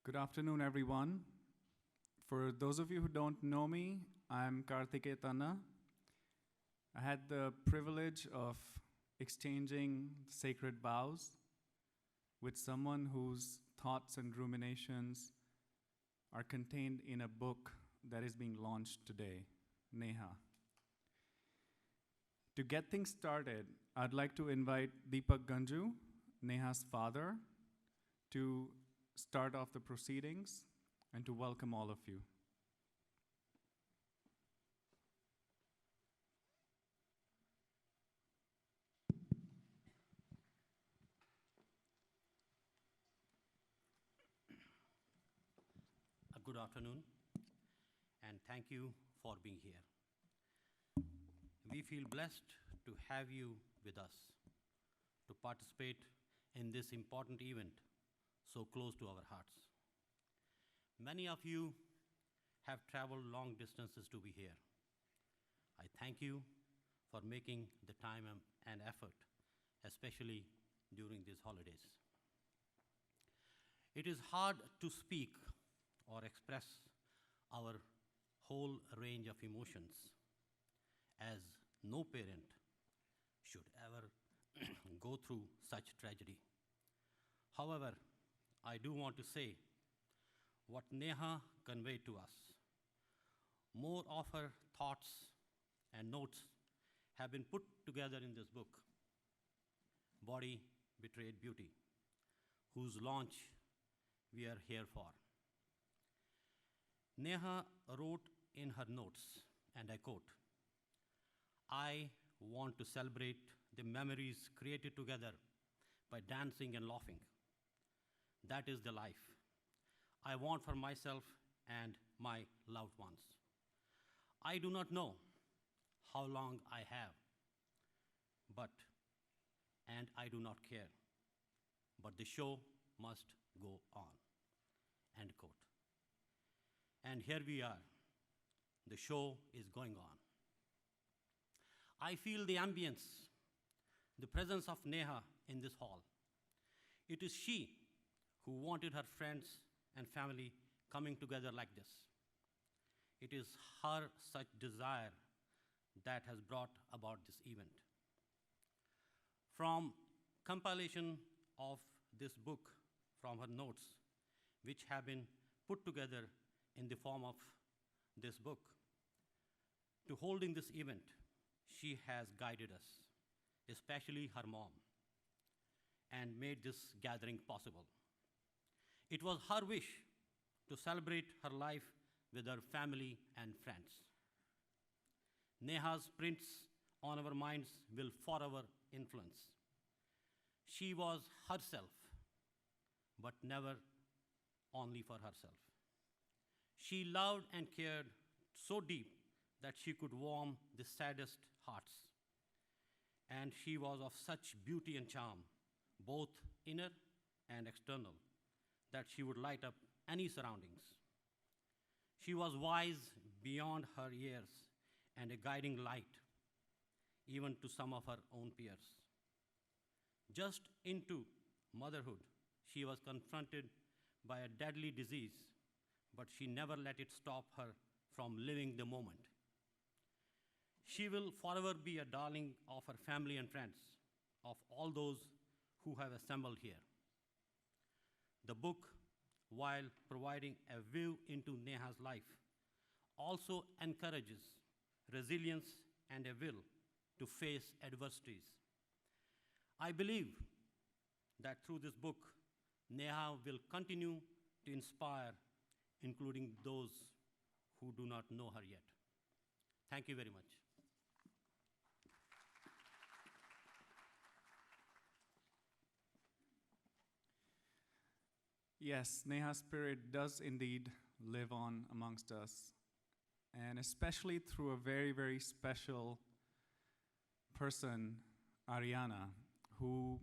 Good afternoon, everyone. For those of you who don't know me, I'm Karthikeya Tanna. I had the privilege of exchanging sacred vows with someone whose thoughts and ruminations are contained in a book that is being launched today, Neha. To get things started, I'd like to invite Deepak Ganju, Neha's father, to start off the proceedings and to welcome all of you. Good afternoon, and thank you for being here. We feel blessed to have you with us to participate in this important event so close to our hearts. Many of you have traveled long distances to be here. I thank you for making the time and effort, especially during these holidays. It is hard to speak or express our whole range of emotions, as no parent should ever go through such tragedy. However, I do want to say what Neha conveyed to us. More of her thoughts and notes have been put together in this book, Body Betrayed Beauty, whose launch we are here for. Neha wrote in her notes, and I quote, "I want to celebrate the memories created together by dancing and laughing. That is the life I want for myself and my loved ones. I do not know how long I have, and I do not care, but the show must go on." End quote. And here we are. The show is going on. I feel the ambience, the presence of Neha in this hall. It is she who wanted her friends and family coming together like this. It is her such desire that has brought about this event. From compilation of this book from her notes, which have been put together in the form of this book, to holding this event, she has guided us, especially her mom, and made this gathering possible. It was her wish to celebrate her life with her family and friends. Neha's prints on our minds will forever influence. She was herself, but never only for herself. She loved and cared so deep that she could warm the saddest hearts. And she was of such beauty and charm, both inner and external, that she would light up any surroundings. She was wise beyond her years and a guiding light, even to some of her own peers. Just into motherhood, she was confronted by a deadly disease, but she never let it stop her from living the moment. She will forever be a darling of her family and friends, of all those who have assembled here. The book, while providing a view into Neha's life, also encourages resilience and a will to face adversities. I believe that through this book, Neha will continue to inspire, including those who do not know her yet. Thank you very much. Yes, Neha's spirit does indeed live on amongst us, and especially through a very, very special person, Ariana, who,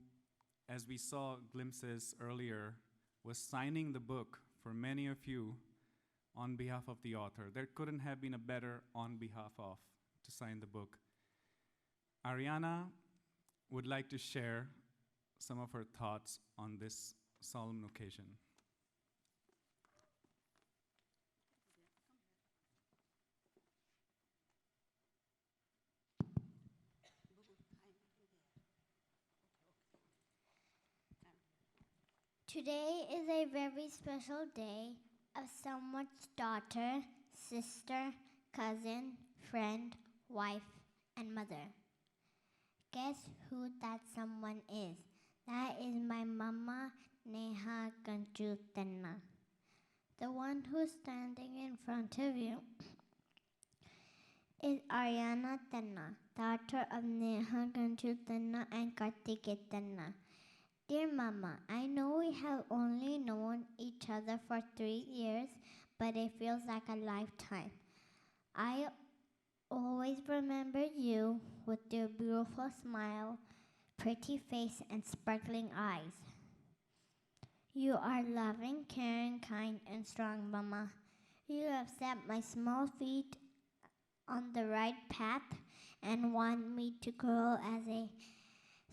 as we saw glimpses earlier, was signing the book for many of you on behalf of the author. There couldn't have been a better on behalf of to sign the book. Ariana would like to share some of her thoughts on this solemn occasion. Today is a very special day of someone's daughter, sister, cousin, friend, wife, and mother. Guess who that someone is? That is my mama, Neha Ganju Tanna. The one who's standing in front of you is Ariana Tanna, daughter of Neha Ganju Tanna and Kartike Tanna. Dear Mama, I know we have only known each other for 3 years, but it feels like a lifetime. I always remember you with your beautiful smile, pretty face, and sparkling eyes. You are loving, caring, kind, and strong, Mama. You have set my small feet on the right path and want me to grow as a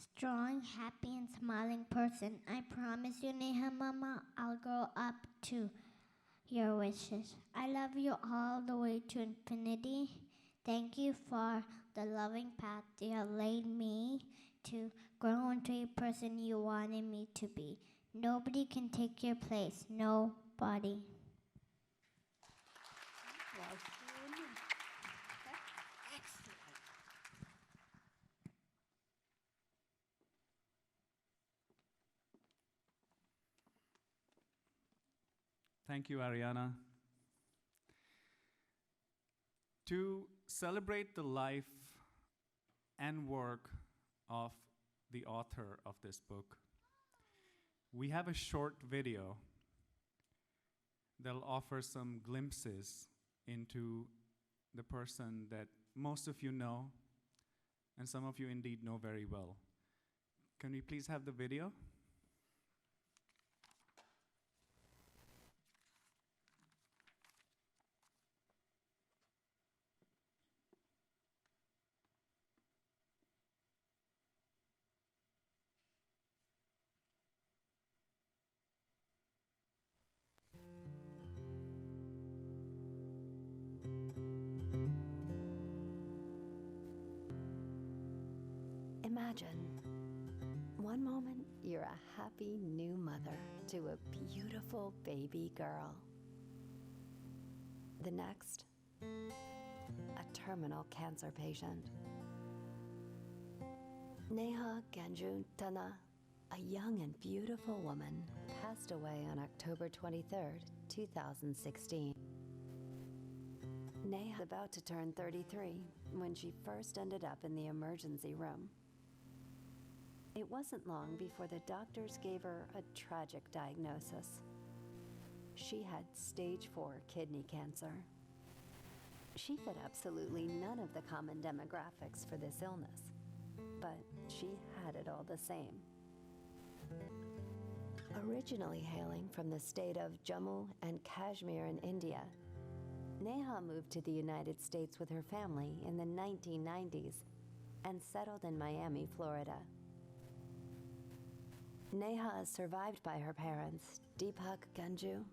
strong, happy, and smiling person. I promise you, Neha Mama, I'll grow up to your wishes. I love you all the way to infinity. Thank you for the loving path you have laid me to grow into a person you wanted me to be. Nobody can take your place. Nobody. Thank you, Ariana. To celebrate the life and work of the author of this book, we have a short video that'll offer some glimpses into the person that most of you know, and some of you indeed know very well. Can we please have the video? Imagine, one moment you're a happy new mother to a beautiful baby girl. The next, a terminal cancer patient. Neha Ganju Tanna, a young and beautiful woman, passed away on October 23rd, 2016. Neha was about to turn 33 when she first ended up in the emergency room. It wasn't long before the doctors gave her a tragic diagnosis. She had stage 4 kidney cancer. She fit absolutely none of the common demographics for this illness, but she had it all the same. Originally hailing from the state of Jammu and Kashmir in India, Neha moved to the United States with her family in the 1990s and settled in Miami, Florida. Neha is survived by her parents, Deepak Ganju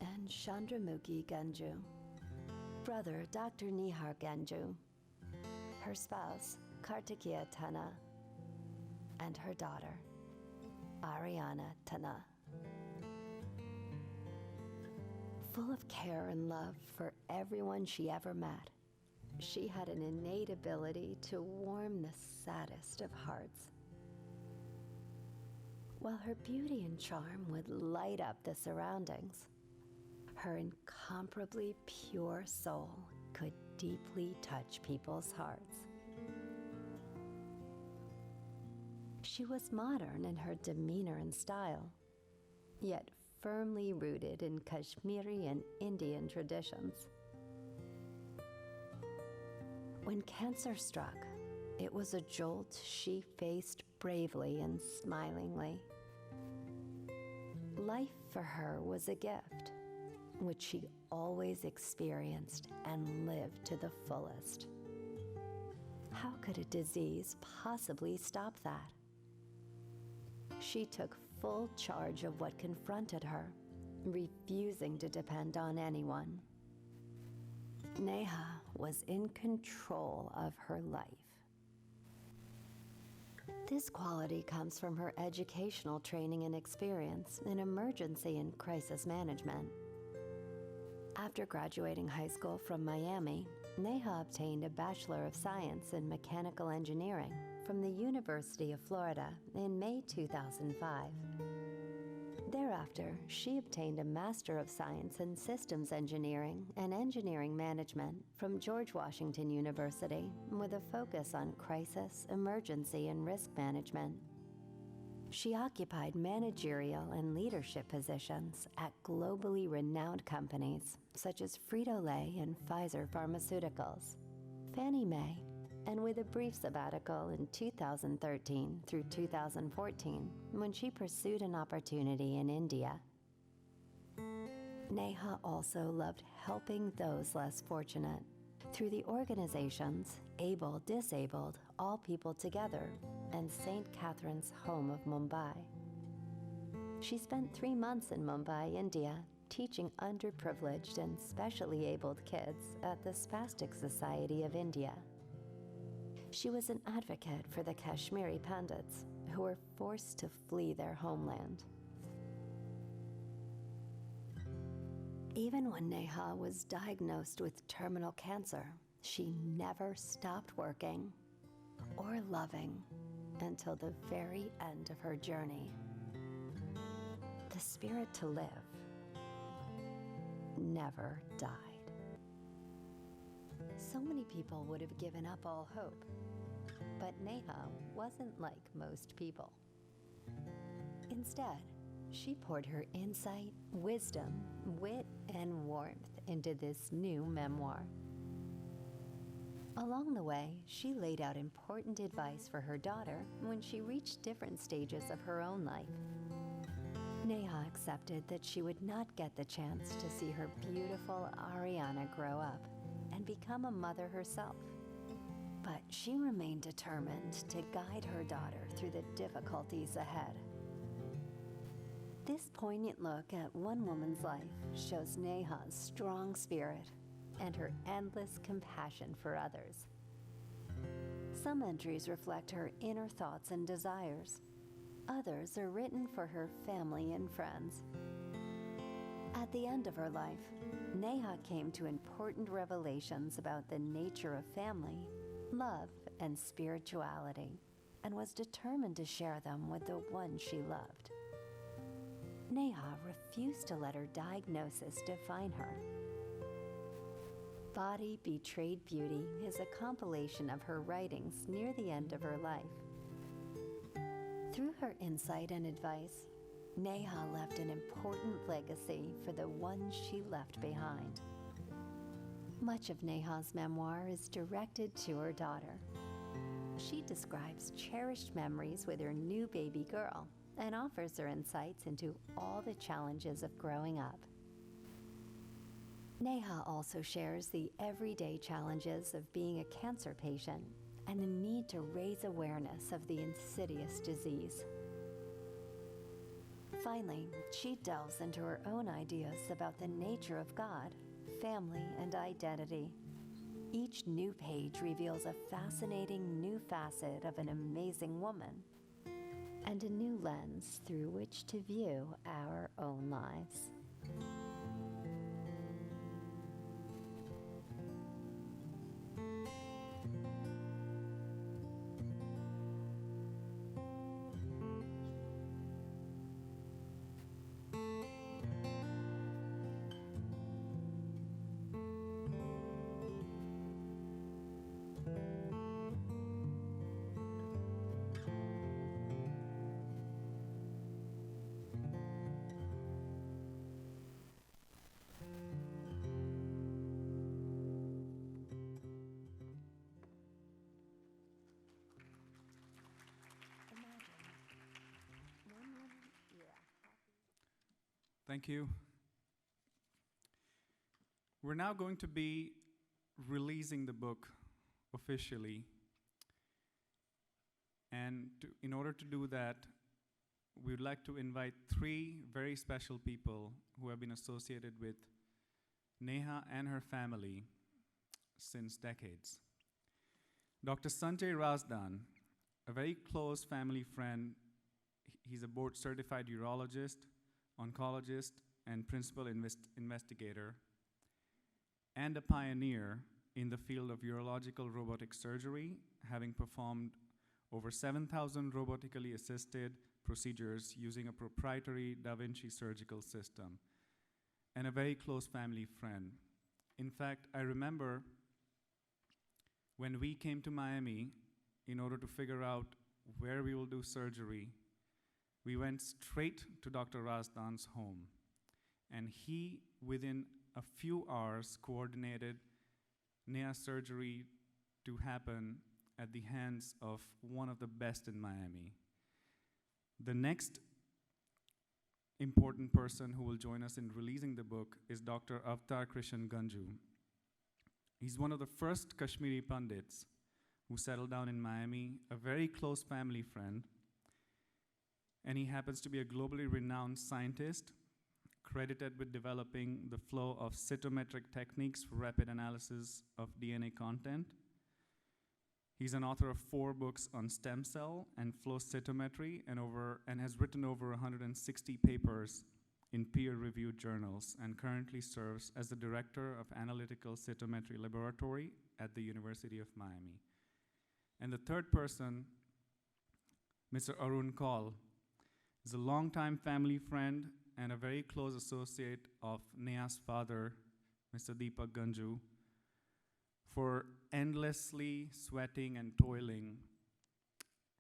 and Chandramukhi Ganju, brother Dr. Neha Ganju, her spouse, Kartikeya Tanna, and her daughter, Ariana Tanna. Full of care and love for everyone she ever met, she had an innate ability to warm the saddest of hearts. While her beauty and charm would light up the surroundings, her incomparably pure soul could deeply touch people's hearts. She was modern in her demeanor and style, yet firmly rooted in Kashmiri and Indian traditions. When cancer struck, it was a jolt she faced bravely and smilingly. Life for her was a gift, which she always experienced and lived to the fullest. How could a disease possibly stop that? She took full charge of what confronted her, refusing to depend on anyone. Neha was in control of her life. This quality comes from her educational training and experience in emergency and crisis management. After graduating high school from Miami, Neha obtained a Bachelor of Science in Mechanical Engineering from the University of Florida in May 2005. Thereafter, she obtained a Master of Science in Systems Engineering and Engineering Management from George Washington University with a focus on crisis, emergency, and risk management. She occupied managerial and leadership positions at globally renowned companies such as Frito-Lay and Pfizer Pharmaceuticals, Fannie Mae, and with a brief sabbatical in 2013 through 2014 when she pursued an opportunity in India. Neha also loved helping those less fortunate through the organizations Able Disabled, All People Together, and St. Catherine's Home of Mumbai. She spent 3 months in Mumbai, India, teaching underprivileged and specially abled kids at the Spastic Society of India. She was an advocate for the Kashmiri Pandits, who were forced to flee their homeland. Even when Neha was diagnosed with terminal cancer, she never stopped working or loving until the very end of her journey. The spirit to live never died. So many people would have given up all hope, but Neha wasn't like most people. Instead, she poured her insight, wisdom, wit, and warmth into this new memoir. Along the way, she laid out important advice for her daughter when she reached different stages of her own life. Neha accepted that she would not get the chance to see her beautiful Ariana grow up and become a mother herself. But she remained determined to guide her daughter through the difficulties ahead. This poignant look at one woman's life shows Neha's strong spirit and her endless compassion for others. Some entries reflect her inner thoughts and desires. Others are written for her family and friends. At the end of her life, Neha came to important revelations about the nature of family, love, and spirituality, and was determined to share them with the one she loved. Neha refused to let her diagnosis define her. Body Betrayed Beauty is a compilation of her writings near the end of her life. Through her insight and advice, Neha left an important legacy for the ones she left behind. Much of Neha's memoir is directed to her daughter. She describes cherished memories with her new baby girl and offers her insights into all the challenges of growing up. Neha also shares the everyday challenges of being a cancer patient and the need to raise awareness of the insidious disease. Finally, she delves into her own ideas about the nature of God, family, and identity. Each new page reveals a fascinating new facet of an amazing woman and a new lens through which to view our own lives. Thank you. We're now going to be releasing the book officially. And in order to do that, we would like to invite 3 very special people who have been associated with Neha and her family since decades. Dr. Sanjay Razdan a very close family friend. He's a board certified urologist, oncologist, and principal investigator, and a pioneer in the field of urological robotic surgery, having performed over 7,000 robotically assisted procedures using a proprietary Da Vinci surgical system, and a very close family friend. In fact, I remember when we came to Miami in order to figure out where we will do surgery, we went straight to Dr. Razdan's home. And he, within a few hours, coordinated Neha's surgery to happen at the hands of one of the best in Miami. The next important person who will join us in releasing the book is Dr. Avtar Krishan Ganju. He's one of the first Kashmiri Pandits who settled down in Miami, a very close family friend, and he happens to be a globally renowned scientist credited with developing the flow of cytometric techniques for rapid analysis of DNA content. He's an author of 4 books on stem cell and flow cytometry and has written over 160 papers in peer-reviewed journals and currently serves as the director of Analytical Cytometry Laboratory at the University of Miami. And the third person, Mr. Arun Kaul, is a longtime family friend and a very close associate of Neha's father, Mr. Deepak Ganju, for endlessly sweating and toiling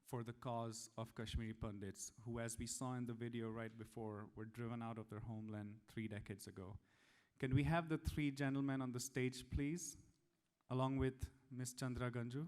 for the cause of Kashmiri Pandits, who, as we saw in the video right before, were driven out of their homeland 3 decades ago. Can we have the 3 gentlemen on the stage, please, along with Ms. Chandra Ganju?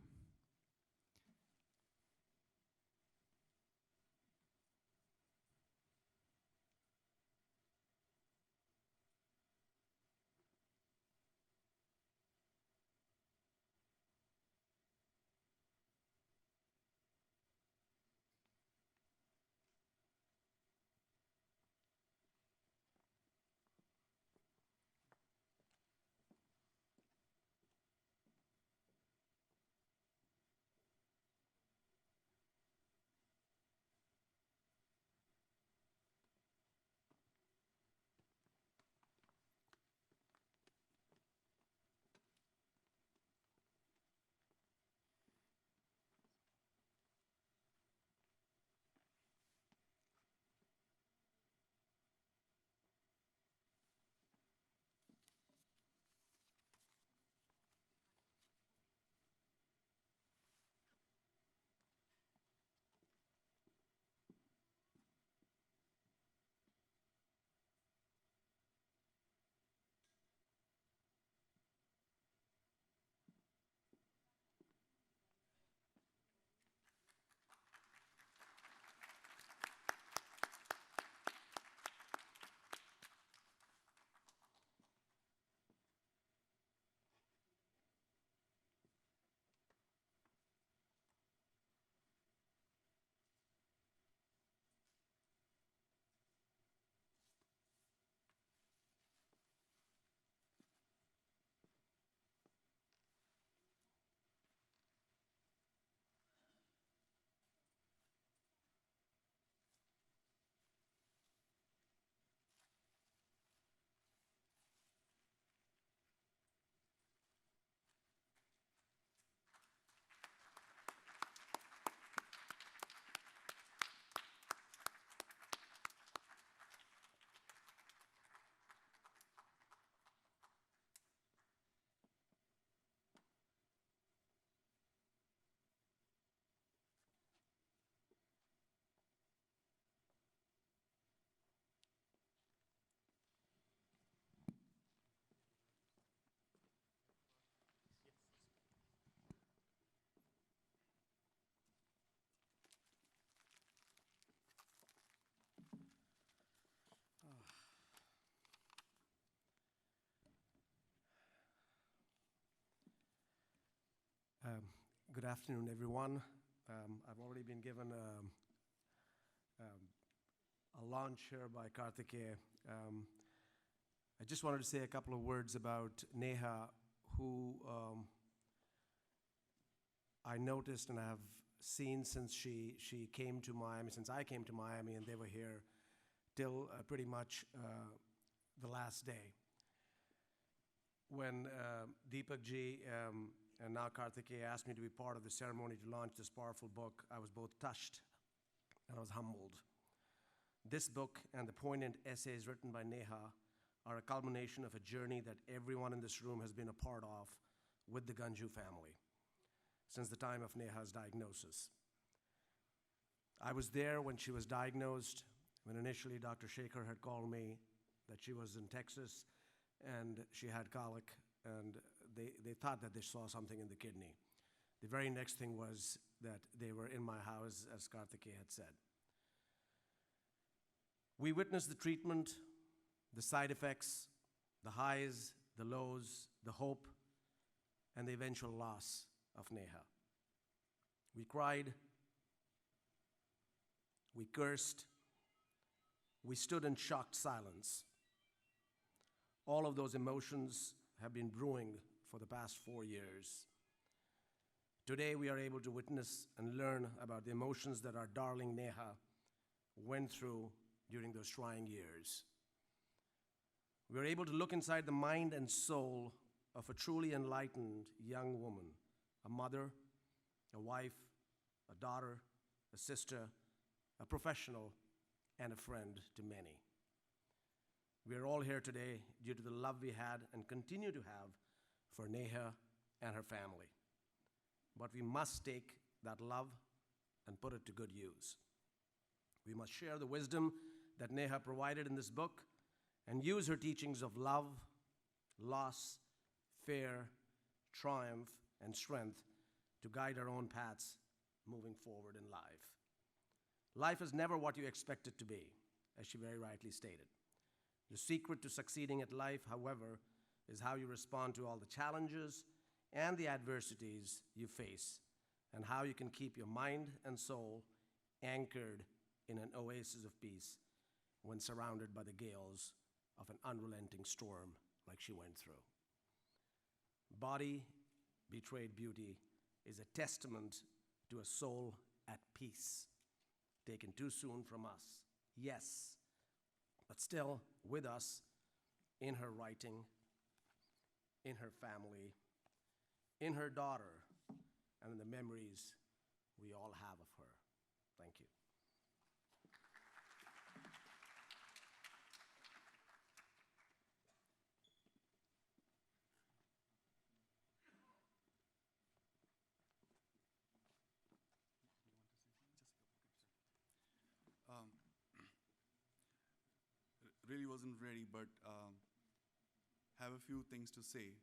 Good afternoon, everyone. I've already been given a launch here by Karthikeya. I just wanted to say a couple of words about Neha, who I noticed and I have seen since she came to Miami, since I came to Miami, and they were here till pretty much the last day. When Deepak ji and now Karthikeya asked me to be part of the ceremony to launch this powerful book, I was both touched and I was humbled. This book and the poignant essays written by Neha are a culmination of a journey that everyone in this room has been a part of with the Ganju family since the time of Neha's diagnosis. I was there when she was diagnosed, when initially Dr. Shekhar had called me that she was in Texas and she had colic, and they thought that they saw something in the kidney. The very next thing was that they were in my house, as Karthikeya had said. We witnessed the treatment, the side effects, the highs, the lows, the hope, and the eventual loss of Neha. We cried, we cursed, we stood in shocked silence. All of those emotions have been brewing for the past 4 years. Today, we are able to witness and learn about the emotions that our darling Neha went through during those trying years. We are able to look inside the mind and soul of a truly enlightened young woman, a mother, a wife, a daughter, a sister, a professional, and a friend to many. We are all here today due to the love we had and continue to have for Neha and her family. But we must take that love and put it to good use. We must share the wisdom that Neha provided in this book and use her teachings of love, loss, fear, triumph, and strength to guide our own paths moving forward in life. Life is never what you expect it to be, as she very rightly stated. The secret to succeeding at life, however, is how you respond to all the challenges and the adversities you face, and how you can keep your mind and soul anchored in an oasis of peace when surrounded by the gales of an unrelenting storm like she went through. Body betrayed beauty is a testament to a soul at peace, taken too soon from us, yes, but still with us in her writing, in her family, in her daughter, and in the memories we all have of her. Thank you. Um, really wasn't ready, but have a few things to say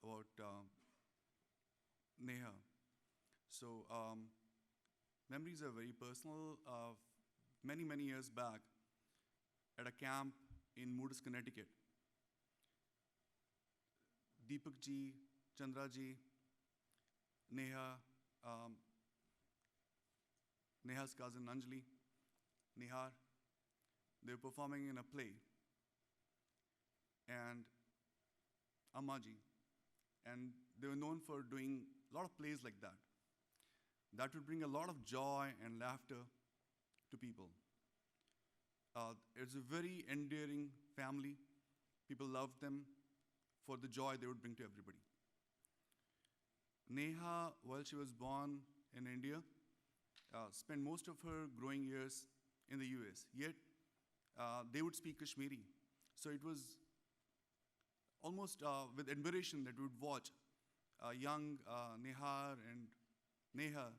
about Neha. So memories are very personal. Many, many years back, at a camp in Moodus, Connecticut, Deepak ji, Chandra ji, Neha, Neha's cousin Anjali, Nihar, they were performing in a play, and Ammaji, and they were known for doing a lot of plays like that. That would bring a lot of joy and laughter to people. It's a very endearing family. People loved them for the joy they would bring to everybody. Neha, while she was born in India, spent most of her growing years in the US. Yet, they would speak Kashmiri. So it was almost with admiration that we would watch young Nihar and Neha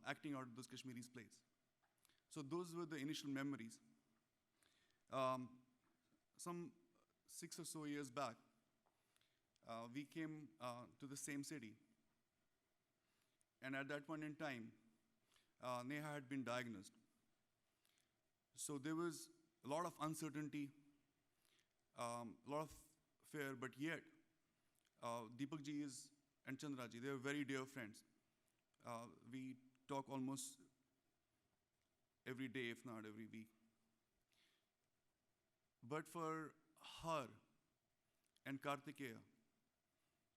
acting out those Kashmiri plays. So those were the initial memories. Some 6 or so years back, we came to the same city. And at that point in time, Neha had been diagnosed. So there was a lot of uncertainty, a lot of fear, but yet Deepak ji and Chandra ji, they were very dear friends. We talk almost every day, if not every week. But for her and Karthikeya,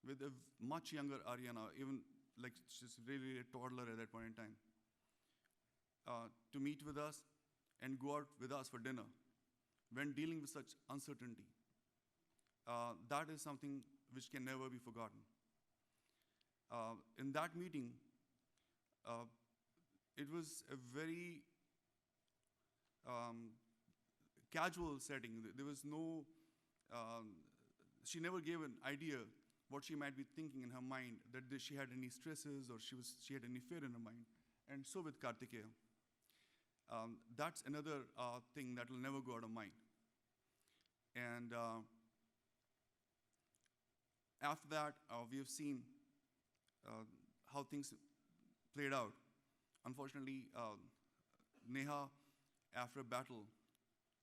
with a much younger Aryana, even like she's really a toddler at that point in time, to meet with us and go out with us for dinner when dealing with such uncertainty. That is something which can never be forgotten. In that meeting, it was a very casual setting. There was no, she never gave an idea what she might be thinking in her mind, that she had any stresses or she had any fear in her mind. And so with Kartikeya. That's another thing that will never go out of mind. And after that, we have seen how things played out. Unfortunately, Neha, after a battle,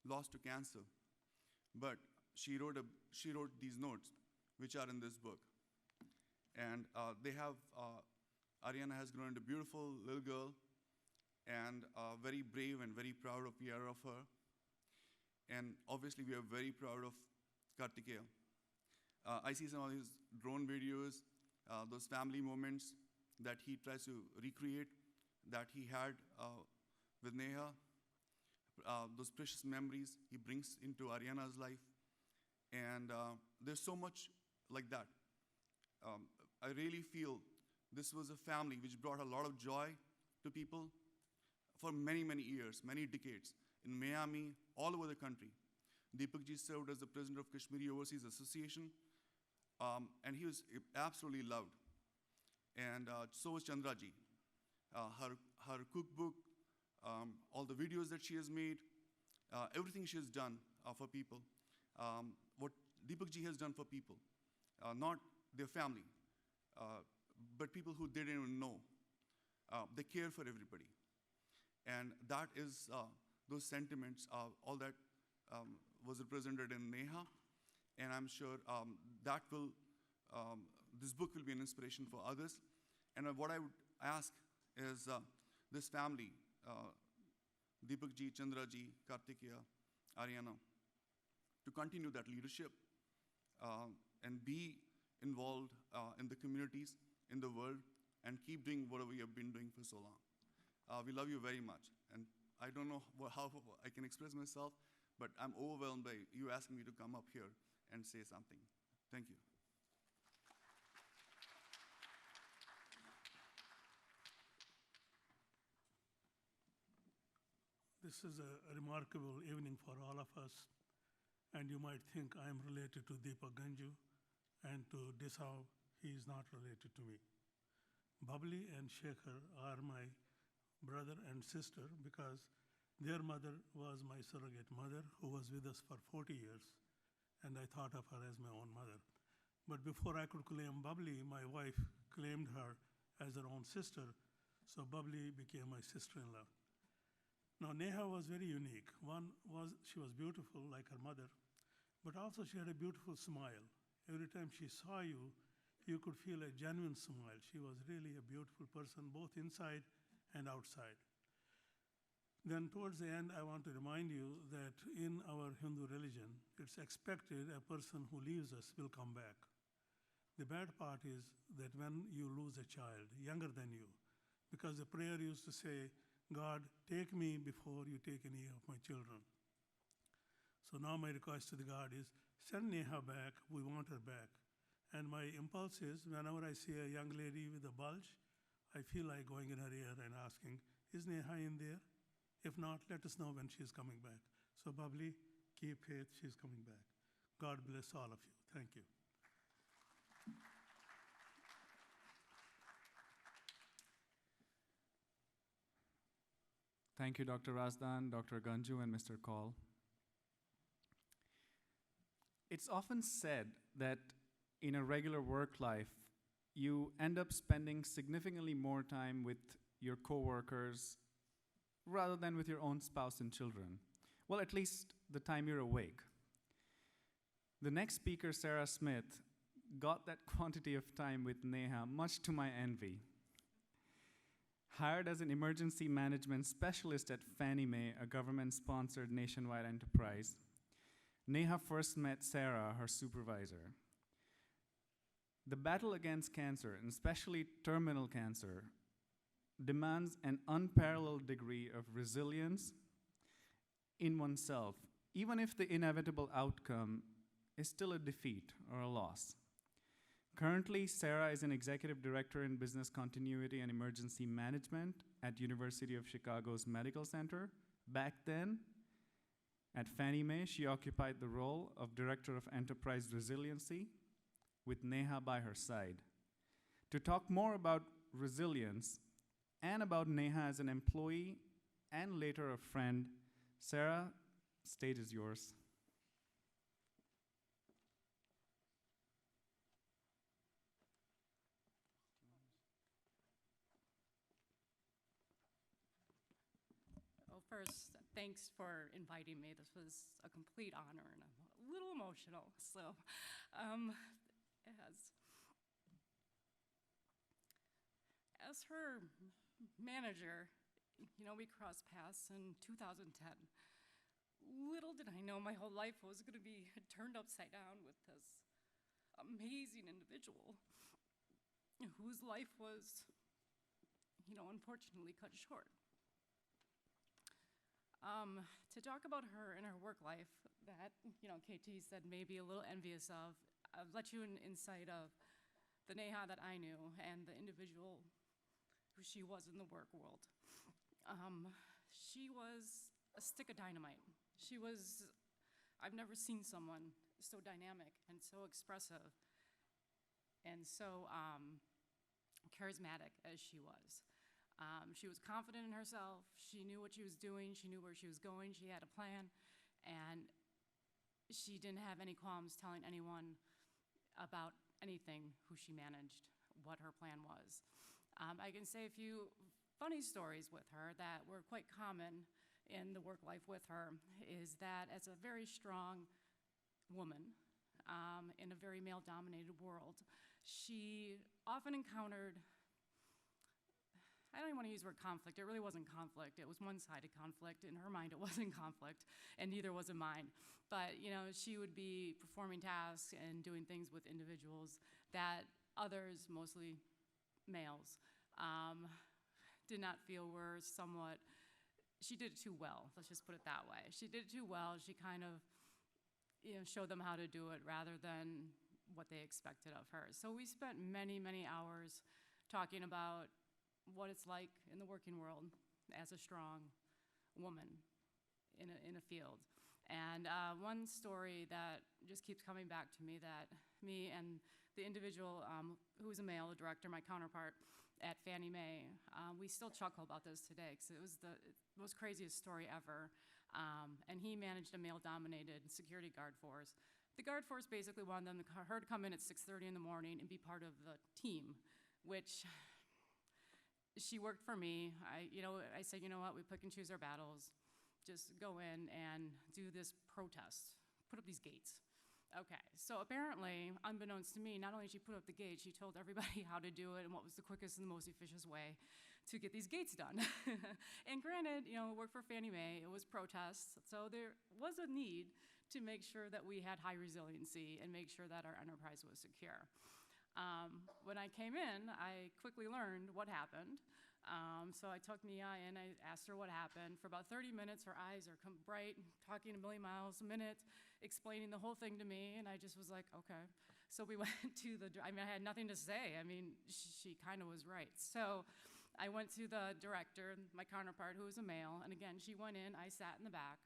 lost to cancer. But she wrote these notes, which are in this book. And they have, Ariana has grown into a beautiful little girl, and very brave and very proud of her. And obviously, we are very proud of Kartikeya. I see some of his drone videos, those family moments that he tries to recreate, that he had with Neha, those precious memories he brings into Ariana's life. And there's so much like that. I really feel this was a family which brought a lot of joy to people for many, many years, many decades, in Miami, all over the country. Deepak ji served as the president of Kashmiri Overseas Association, and he was absolutely loved. And so was Chandra ji. Her cookbook, all the videos that she has made, everything she has done for people, what Deepak ji has done for people, not their family, but people who they didn't even know. They care for everybody. And that is, those sentiments, all that was represented in Neha. And I'm sure that will, this book will be an inspiration for others. And what I would ask is this family, Deepak ji, Chandra ji, Kartikeya, Ariana, to continue that leadership and be involved in the communities, in the world, and keep doing what we have been doing for so long. We love you very much. And I don't know how I can express myself, but I'm overwhelmed by you asking me to come up here and say something. Thank you. This is a remarkable evening for all of us, and you might think I am related to Deepak Ganju, and to Dishaw, he is not related to me. Babli and Shekhar are my brother and sister because their mother was my surrogate mother who was with us for 40 years, and I thought of her as my own mother. But before I could claim Babli, my wife claimed her as her own sister, so Babli became my sister-in-law. Now, Neha was very unique. One was she was beautiful like her mother, but also she had a beautiful smile. Every time she saw you, you could feel a genuine smile. She was really a beautiful person, both inside and outside. Then towards the end, I want to remind you that in our Hindu religion, it's expected a person who leaves us will come back. The bad part is that when you lose a child younger than you, because the prayer used to say, God, take me before you take any of my children. So now my request to the God is, send Neha back, we want her back. And my impulse is, whenever I see a young lady with a bulge, I feel like going in her ear and asking, is Neha in there? If not, let us know when she's coming back. So Babli, keep faith, she's coming back. God bless all of you. Thank you. Thank you, Dr. Razdan, Dr. Ganju, and Mr. Kaul. It's often said that in a regular work life, you end up spending significantly more time with your coworkers rather than with your own spouse and children. Well, at least the time you're awake. The next speaker, Sarah Smith, got that quantity of time with Neha, much to my envy. Hired as an emergency management specialist at Fannie Mae, a government-sponsored nationwide enterprise, Neha first met Sarah, her supervisor. The battle against cancer, and especially terminal cancer, demands an unparalleled degree of resilience in oneself, even if the inevitable outcome is still a defeat or a loss. Currently, Sarah is an executive director in business continuity and emergency management at University of Chicago's Medical Center. Back then, at Fannie Mae, she occupied the role of director of enterprise resiliency with Neha by her side. To talk more about resilience and about Neha as an employee and later a friend, Sarah, stage is yours. Well, first, thanks for inviting me. This was a complete honor, and I'm a little emotional. So, as her manager, we crossed paths in 2010. Little did I know my whole life was going to be turned upside down with this amazing individual whose life was, unfortunately cut short. To talk about her and her work life that, KT said maybe a little envious of, I've let you an insight of the Neha that I knew and the individual who she was in the work world. She was a stick of dynamite. I've never seen someone so dynamic and so expressive and so charismatic as she was. She was confident in herself. She knew what she was doing. She knew where she was going. She had a plan. And she didn't have any qualms telling anyone about anything who she managed, what her plan was. I can say a few funny stories with her that were quite common in the work life with her, is that as a very strong woman in a very male-dominated world, she often encountered, I don't even want to use the word conflict. It really wasn't conflict. It was one-sided conflict. In her mind, it wasn't conflict, and neither was in mine. But, she would be performing tasks and doing things with individuals that others, mostly males, did not feel were somewhat, she did it too well. Let's just put it that way. She did it too well. She kind of, showed them how to do it rather than what they expected of her. So we spent many, many hours talking about what it's like in the working world as a strong woman in a field. And one story that just keeps coming back to me, that me and the individual who was a male, a director, my counterpart at Fannie Mae, we still chuckle about this today because it was the most craziest story ever. And he managed a male-dominated security guard force. The guard force basically wanted her to come in at 6:30 in the morning and be part of the team, which she worked for me. I said, you know what, we pick and choose our battles. Just go in and do this protest, put up these gates. Okay, so apparently, unbeknownst to me, not only did she put up the gates, she told everybody how to do it and what was the quickest and the most efficient way to get these gates done. And granted, it worked for Fannie Mae, it was protests, so there was a need to make sure that we had high resiliency and make sure that our enterprise was secure. When I came in, I quickly learned what happened. So I took Neha in, I asked her what happened. For about 30 minutes, her eyes are bright, talking a million miles a minute, explaining the whole thing to me, and I just was like, okay. So we went to I had nothing to say. She kind of was right. So I went to the director, my counterpart, who was a male, and again, she went in, I sat in the back,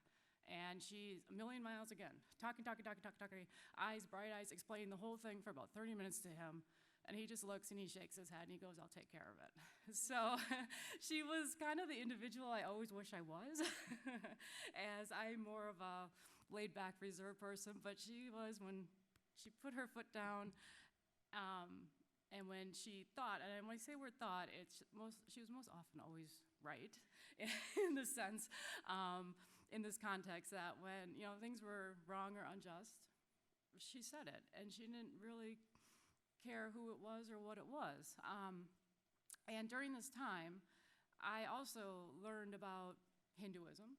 and she's a million miles again, talking, eyes, bright eyes, explaining the whole thing for about 30 minutes to him. And he just looks and he shakes his head and he goes, I'll take care of it. So she was kind of the individual I always wish I was, as I'm more of a laid back, reserved person. But she was, when she put her foot down, and when she thought, and when I say word thought, she was most often always right in the sense, in this context, that when things were wrong or unjust, she said it, and she didn't really care who it was or what it was. And during this time, I also learned about Hinduism,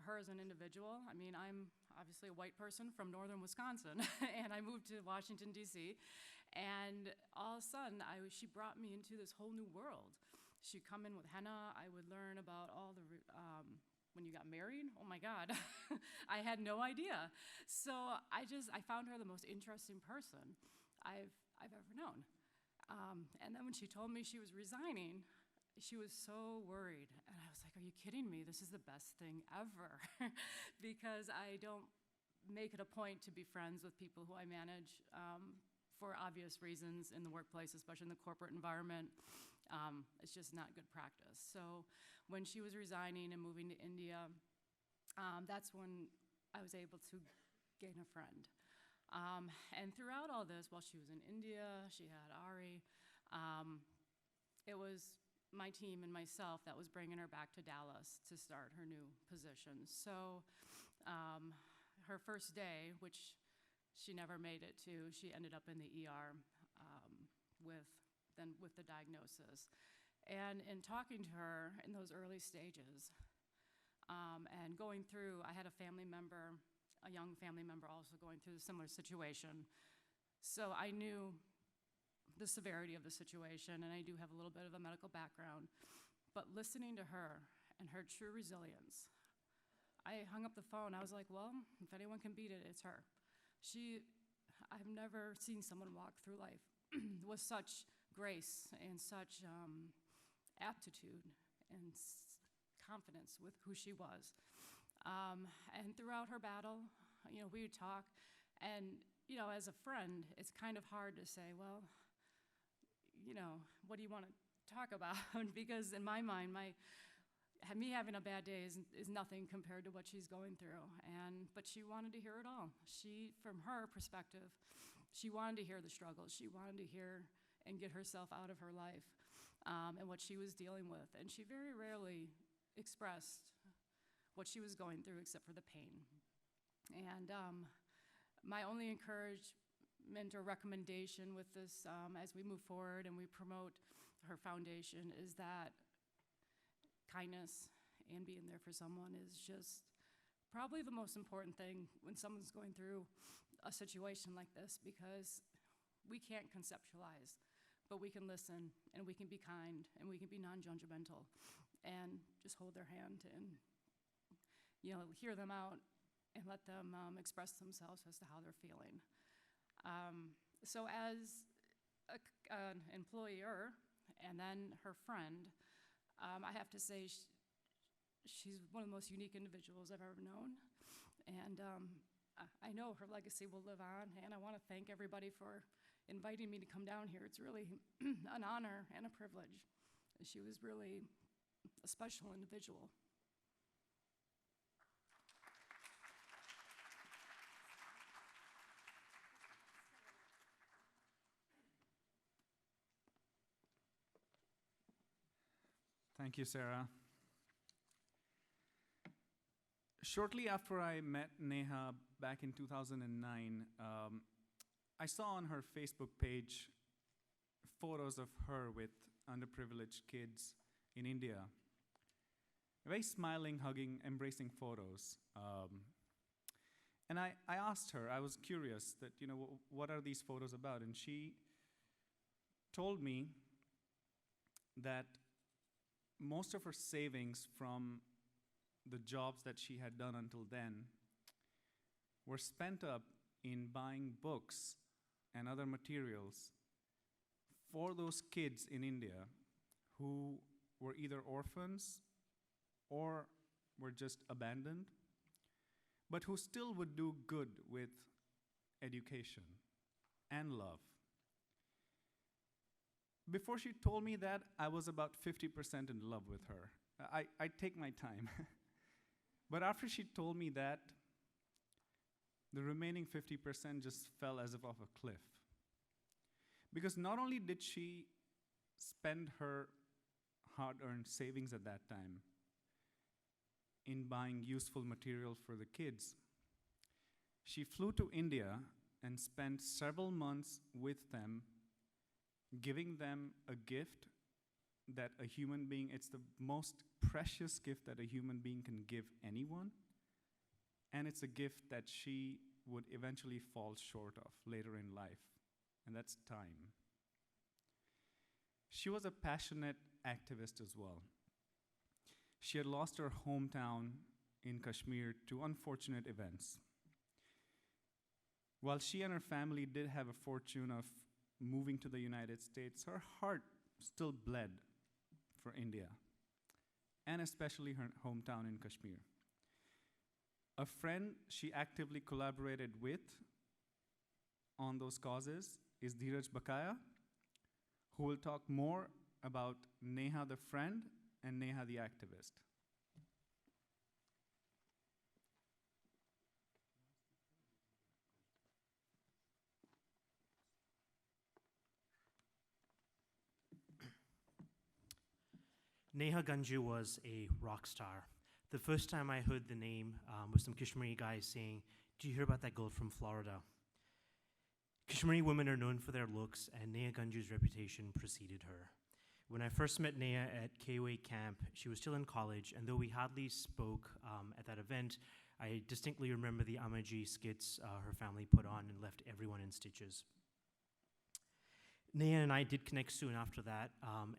her as an individual. I'm obviously a white person from northern Wisconsin, and I moved to Washington, D.C., And all of a sudden, she brought me into this whole new world. She'd come in with henna. I would learn about all the, when you got married, oh my God, I had no idea. So I found her the most interesting person I've ever known. And then when she told me she was resigning, she was so worried. And I was like, are you kidding me? This is the best thing ever. Because I don't make it a point to be friends with people who I manage for obvious reasons in the workplace, especially in the corporate environment. It's just not good practice. So when she was resigning and moving to India, that's when I was able to gain a friend. And throughout all this, while she was in India, she had Ari, it was my team and myself that was bringing her back to Dallas to start her new position. So her first day, which she never made it to, she ended up in the ER with the diagnosis. And in talking to her in those early stages, and going through, I had a family member, a young family member also going through a similar situation. So I knew the severity of the situation, and I do have a little bit of a medical background. But listening to her and her true resilience, I hung up the phone. I was like, well, if anyone can beat it, it's her. I've never seen someone walk through life with such grace and such aptitude and confidence with who she was. And throughout her battle, we would talk, and, as a friend, it's kind of hard to say, well, what do you want to talk about? Because in my mind, me having a bad day is nothing compared to what she's going through. But she wanted to hear it all. From her perspective, she wanted to hear the struggles. She wanted to hear and get herself out of her life and what she was dealing with. And she very rarely expressed what she was going through except for the pain. And my only encouragement or recommendation with this as we move forward and we promote her foundation is that kindness and being there for someone is just probably the most important thing when someone's going through a situation like this, because we can't conceptualize, but we can listen and we can be kind and we can be non-judgmental and just hold their hand and hear them out and let them express themselves as to how they're feeling. So as an employer and then her friend, I have to say she's one of the most unique individuals I've ever known. And I know her legacy will live on, and I want to thank everybody for inviting me to come down here. It's really an honor and a privilege. She was really a special individual. Thank you, Sarah. Shortly after I met Neha back in 2009, I saw on her Facebook page photos of her with underprivileged kids in India. Very smiling, hugging, embracing photos. And I asked her, I was curious that, what are these photos about? And she told me that most of her savings from the jobs that she had done until then were spent up in buying books and other materials for those kids in India who were either orphans or were just abandoned, but who still would do good with education and love. Before she told me that, I was about 50% in love with her. I take my time. But after she told me that, the remaining 50% just fell as if off a cliff. Because not only did she spend her hard-earned savings at that time in buying useful material for the kids, she flew to India and spent several months with them, giving them a gift that a human being, it's the most precious gift that a human being can give anyone, and it's a gift that she would eventually fall short of later in life and that's time. She was a passionate activist as well. She had lost her hometown in Kashmir to unfortunate events. While she and her family did have a fortune of moving to the United States, her heart still bled for India, and especially her hometown in Kashmir. A friend she actively collaborated with on those causes is Dheeraj Bakaya, who will talk more about Neha the friend and Neha the activist. Neha Ganju was a rock star. The first time I heard the name was some Kashmiri guys saying, "Do you hear about that girl from Florida?" Kashmiri women are known for their looks, and Neha Ganju's reputation preceded her. When I first met Neha at KOA camp, she was still in college, and though we hardly spoke at that event, I distinctly remember the Amaji skits her family put on and left everyone in stitches. Neha and I did connect soon after that,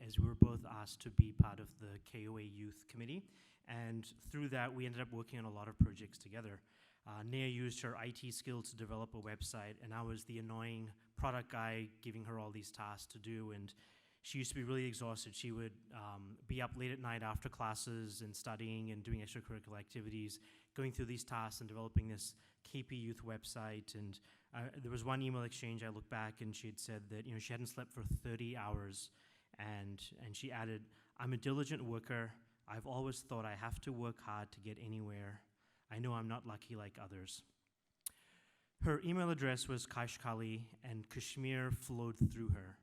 as we were both asked to be part of the KOA Youth Committee, and through that, we ended up working on a lot of projects together. Neha used her IT skills to develop a website, and I was the annoying product guy giving her all these tasks to do, and she used to be really exhausted. She would be up late at night after classes and studying and doing extracurricular activities, going through these tasks and developing this KP Youth website. And there was one email exchange, I look back, and she had said that she hadn't slept for 30 hours, and she added, "I'm a diligent worker. I've always thought I have to work hard to get anywhere. I know I'm not lucky like others." Her email address was Kashkali, and Kashmir flowed through her.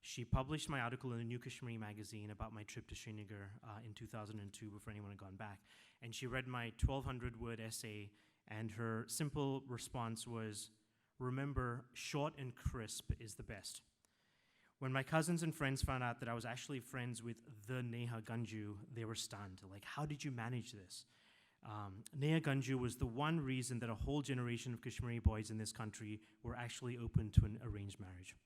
She published my article in the New Kashmiri magazine about my trip to Srinagar in 2002, before anyone had gone back. And she read my 1,200-word essay, and her simple response was, "Remember, short and crisp is the best." When my cousins and friends found out that I was actually friends with the Neha Ganju, they were stunned. Like, "How did you manage this?" Neha Ganju was the one reason that a whole generation of Kashmiri boys in this country were actually open to an arranged marriage.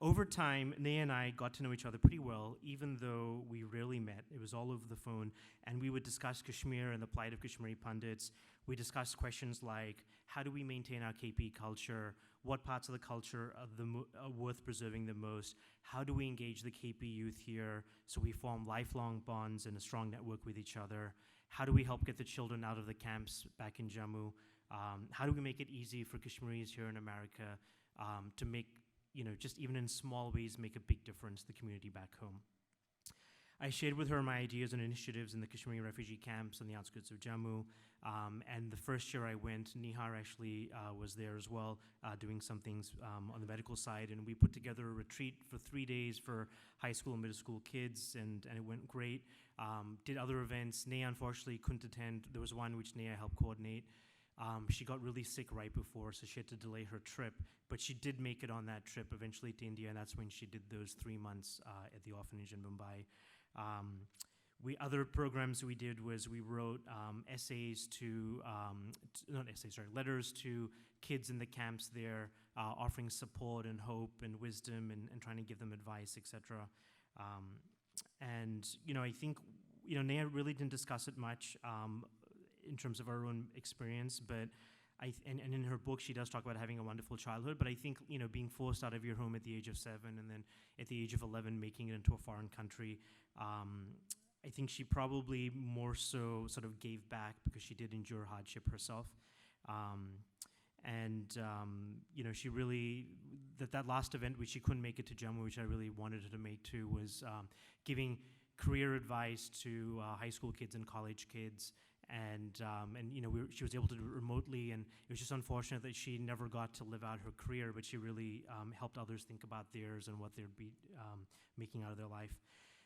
Over time, Neha and I got to know each other pretty well, even though we rarely met. It was all over the phone, and we would discuss Kashmir and the plight of Kashmiri pundits. We discussed questions like, how do we maintain our KP culture? What parts of the culture are worth preserving the most? How do we engage the KP youth here so we form lifelong bonds and a strong network with each other? How do we help get the children out of the camps back in Jammu? How do we make it easy for Kashmiris here in America to make, just even in small ways, make a big difference to the community back home? I shared with her my ideas and initiatives in the Kashmiri refugee camps on the outskirts of Jammu. And the first year I went, Nihar actually was there as well, doing some things on the medical side. And we put together a retreat for 3 days for high school and middle school kids, and it went great. Did other events. Neha unfortunately couldn't attend. There was one which Neha helped coordinate. She got really sick right before, so she had to delay her trip. But she did make it on that trip eventually to India, and that's when she did those 3 months at the orphanage in Mumbai. Other programs we did was we wrote letters to kids in the camps there, offering support and hope and wisdom and trying to give them advice, etc. I think, Neha really didn't discuss it much in terms of our own experience, but and in her book, she does talk about having a wonderful childhood, but I think, being forced out of your home at the age of 7 and then at the age of 11 making it into a foreign country, I think she probably more so sort of gave back because she did endure hardship herself. She really, that last event, which she couldn't make it to Jammu, which I really wanted her to make too, was giving career advice to high school kids and college kids. She was able to do it remotely, and it was just unfortunate that she never got to live out her career, but she really helped others think about theirs and what they'd be making out of their life.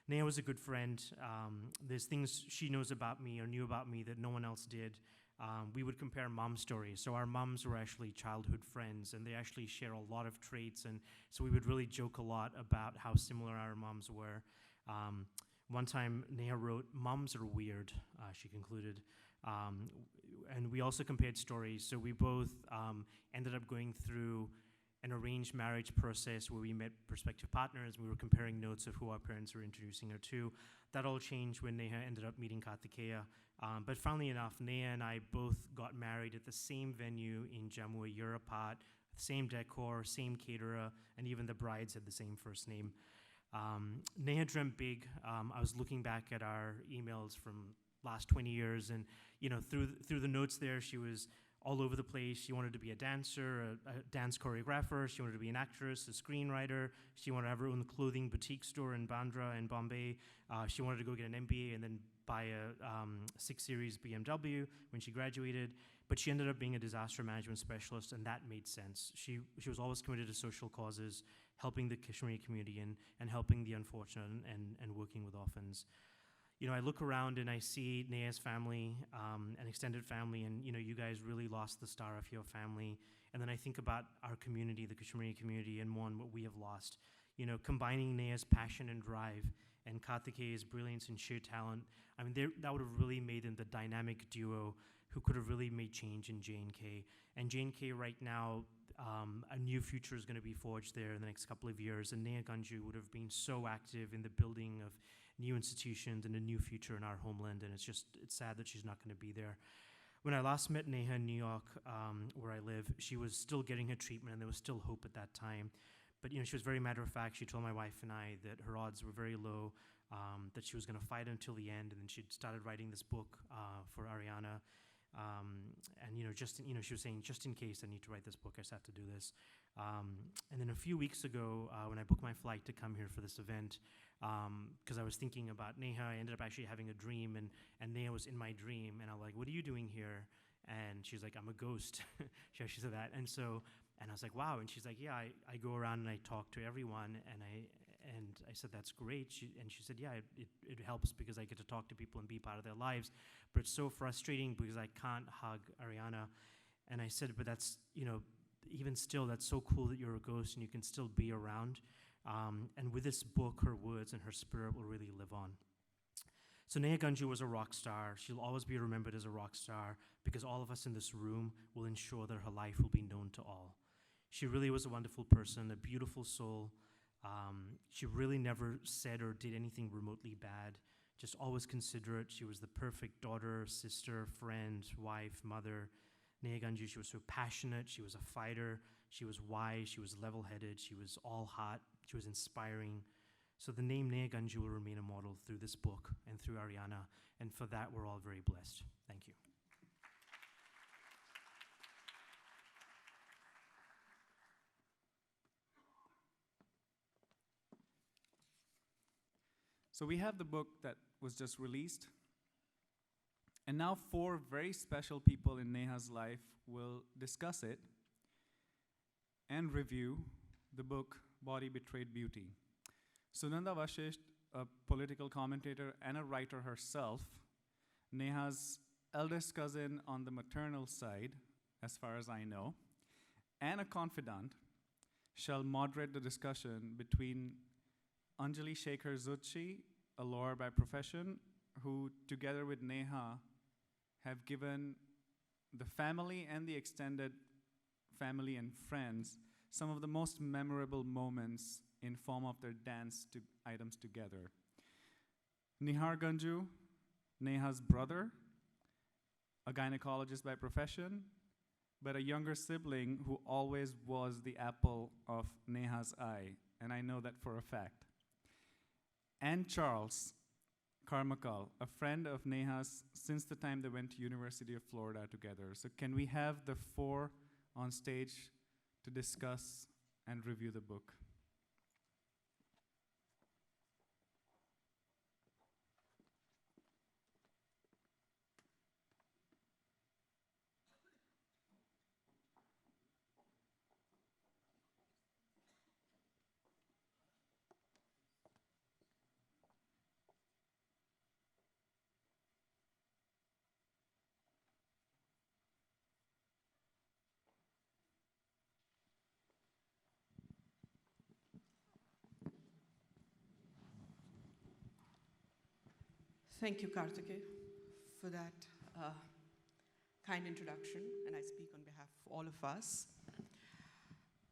Neha was a good friend. There's things she knows about me or knew about me that no one else did. We would compare mom stories. So our moms were actually childhood friends, and they actually share a lot of traits, and so we would really joke a lot about how similar our moms were. One time, Neha wrote, "Moms are weird," she concluded. And we also compared stories. So we both ended up going through an arranged marriage process where we met prospective partners. We were comparing notes of who our parents were introducing her to. That all changed when Neha ended up meeting Kartikeya. But funnily enough, Neha and I both got married at the same venue in Jammu, a year apart, same decor, same caterer, and even the brides had the same first name. Neha dreamt big. I was looking back at our emails from last 20 years, and through the notes there, she was all over the place. She wanted to be a dancer, a dance choreographer. She wanted to be an actress, a screenwriter. She wanted to have her own clothing boutique store in Bandra and Bombay. She wanted to go get an MBA and then buy a 6 Series BMW when she graduated. But she ended up being a disaster management specialist, and that made sense. She was always committed to social causes, helping the Kashmiri community and helping the unfortunate and working with orphans. I look around and I see Neha's family, an extended family, and you guys really lost the star of your family. And then I think about our community, the Kashmiri community, and what we have lost. Combining Neha's passion and drive and Kartikeya's brilliance and sheer talent, I mean, that would have really made them the dynamic duo who could have really made change in J&K. And J&K right now, a new future is going to be forged there in the next couple of years. And Neha Ganju would have been so active in the building of new institutions and a new future in our homeland, and it's sad that she's not going to be there. When I last met Neha in New York, where I live, she was still getting her treatment, and there was still hope at that time. But she was very matter-of-fact. She told my wife and I that her odds were very low, that she was going to fight until the end, and then she'd started writing this book for Ariana. And she was saying, just in case I need to write this book, I just have to do this. And then a few weeks ago, when I booked my flight to come here for this event, because I was thinking about Neha, I ended up actually having a dream, and Neha was in my dream, and I'm like, what are you doing here? And she's like, I'm a ghost. she said that. And I was like, wow. And she's like, yeah, I go around and I talk to everyone, and I said, that's great. She said, yeah, it helps because I get to talk to people and be part of their lives. But it's so frustrating because I can't hug Ariana. And I said, but that's, even still, that's so cool that you're a ghost and you can still be around. And with this book, her words and her spirit will really live on. So Neha Ganju was a rock star. She'll always be remembered as a rock star because all of us in this room will ensure that her life will be known to all. She really was a wonderful person, a beautiful soul. She really never said or did anything remotely bad, just always considerate. She was the perfect daughter, sister, friend, wife, mother. Neha Ganju, she was so passionate. She was a fighter. She was wise. She was level-headed. She was all hot. She was inspiring. So the name Neha Ganju will remain immortal through this book and through Ariana, and for that, we're all very blessed. Thank you. So we have the book that was just released. And now 4 very special people in Neha's life will discuss it and review the book, Body Betrayed Beauty. Sunanda Vashisht, a political commentator and a writer herself, Neha's eldest cousin on the maternal side, as far as I know, and a confidant, shall moderate the discussion between Anjali Shekhar Zutshi, a lawyer by profession, who, together with Neha, have given the family and the extended family and friends some of the most memorable moments in form of their dance items together. Neha Ganju, Neha's brother, a gynecologist by profession, but a younger sibling who always was the apple of Neha's eye, and I know that for a fact. And Charles Carmichael, a friend of Neha's since the time they went to University of Florida together. So can we have the 4 on stage to discuss and review the book? Thank you, Kartike, for that kind introduction, and I speak on behalf of all of us.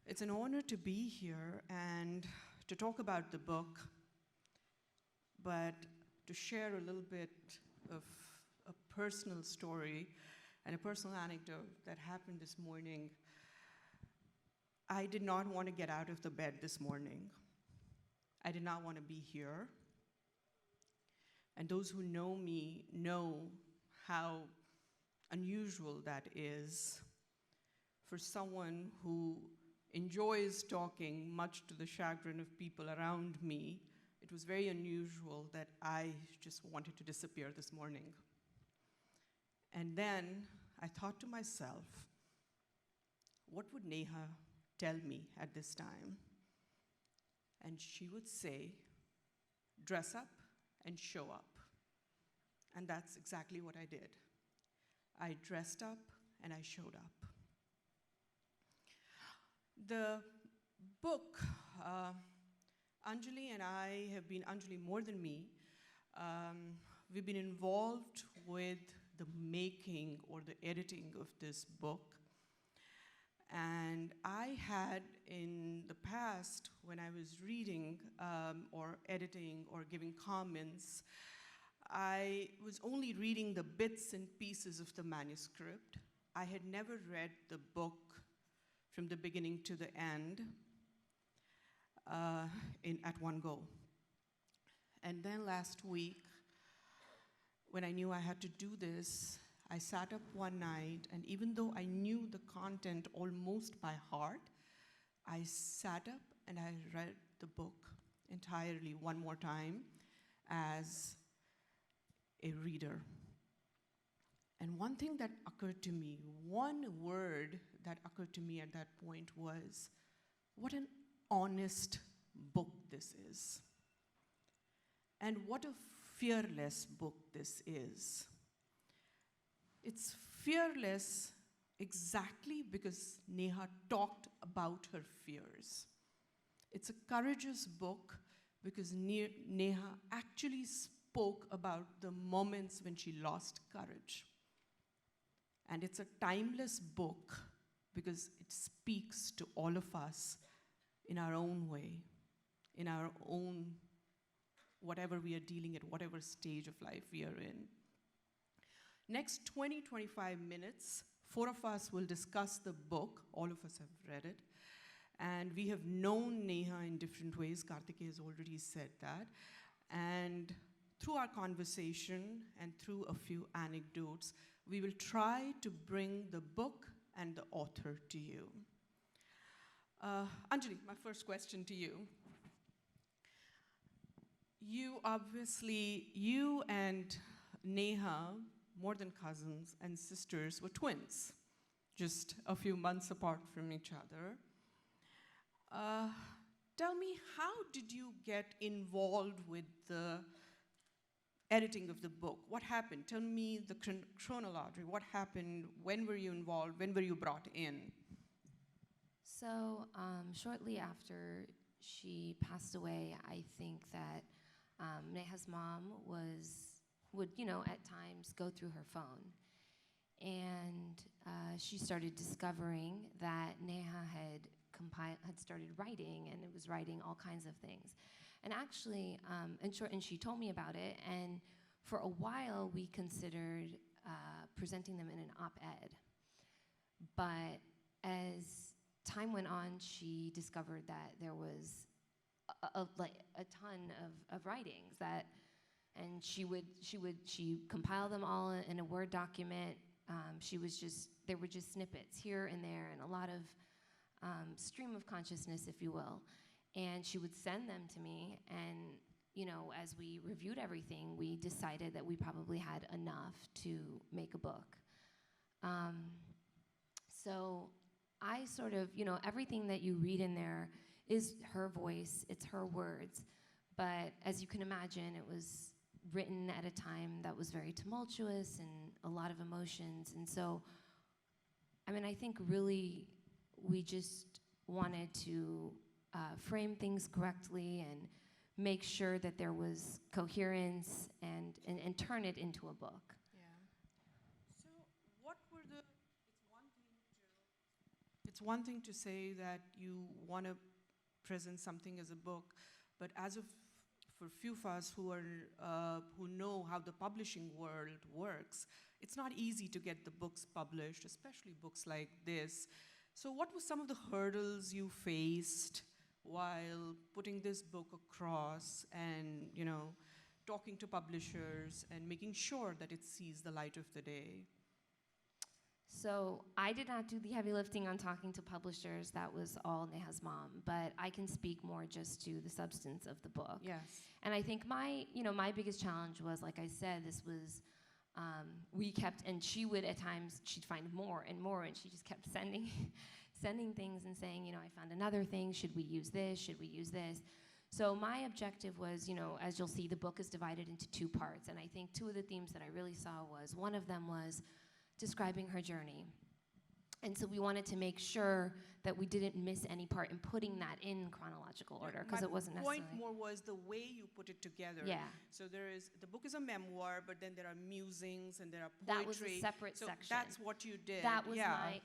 It's an honor to be here and to talk about the book, but to share a little bit of a personal story and a personal anecdote that happened this morning. I did not want to get out of the bed this morning. I did not want to be here. And those who know me know how unusual that is for someone who enjoys talking, much to the chagrin of people around me. It was very unusual that I just wanted to disappear this morning. And then I thought to myself, what would Neha tell me at this time? And she would say, dress up and show up. And that's exactly what I did. I dressed up and I showed up. The book, Anjali and I have been, Anjali more than me, we've been involved with the making or the editing of this book. And I had in the past, when I was reading or editing or giving comments, I was only reading the bits and pieces of the manuscript. I had never read the book from the beginning to the end at one go. And then last week, when I knew I had to do this, I sat up one night, and even though I knew the content almost by heart, I sat up and I read the book entirely one more time as a reader. And one thing that occurred to me, one word that occurred to me at that point was, what an honest book this is. And what a fearless book this is. It's fearless exactly because Neha talked about her fears. It's a courageous book because Neha actually spoke about the moments when she lost courage. And it's a timeless book because it speaks to all of us in our own way, in our own, whatever we are dealing at, whatever stage of life we are in. Next 25 minutes, 4 of us will discuss the book. All of us have read it. And we have known Neha in different ways. Karthikeya has already said that. And through our conversation and through a few anecdotes, we will try to bring the book and the author to you. Anjali, my first question to you. You and Neha, more than cousins and sisters, were twins, just a few months apart from each other. Tell me, how did you get involved with the editing of the book? What happened? Tell me the chronology. What happened? When were you involved? When were you brought in? So shortly after she passed away, I think that Neha's mom would, at times go through her phone. And she started discovering that Neha had started writing, and it was writing all kinds of things. And actually, and she told me about it, and for a while we considered presenting them in an op-ed. But as time went on, she discovered that there was a ton of writings that, and she compiled them all in a Word document. There were just snippets here and there, and a lot of stream of consciousness, if you will. And she would send them to me, and as we reviewed everything, we decided that we probably had enough to make a book. So I sort of, everything that you read in there is her voice, it's her words. But as you can imagine, it was written at a time that was very tumultuous and a lot of emotions. And so, I think really we just wanted to frame things correctly and make sure that there was coherence and turn it into a book. it's one thing to say that you want to present something as a book, but for few of us who know how the publishing world works, it's not easy to get the books published, especially books like this. So what were some of the hurdles you faced while putting this book across and, talking to publishers and making sure that it sees the light of the day? So I did not do the heavy lifting on talking to publishers. That was all Neha's mom. But I can speak more just to the substance of the book. Yes. And I think my biggest challenge was, like I said, this was, we kept, and she would at times, she'd find more and more, and she just kept sending things and saying, I found another thing, should we use this, should we use this? So my objective was, as you'll see, the book is divided into two parts. And I think two of the themes that I really saw was, one of them was describing her journey. And so we wanted to make sure that we didn't miss any part in putting that in chronological order, because it wasn't necessarily. My point more was the way you put it together. Yeah. So the book is a memoir, but then there are musings and there are poetry. That was a separate so section. that's what you did. That was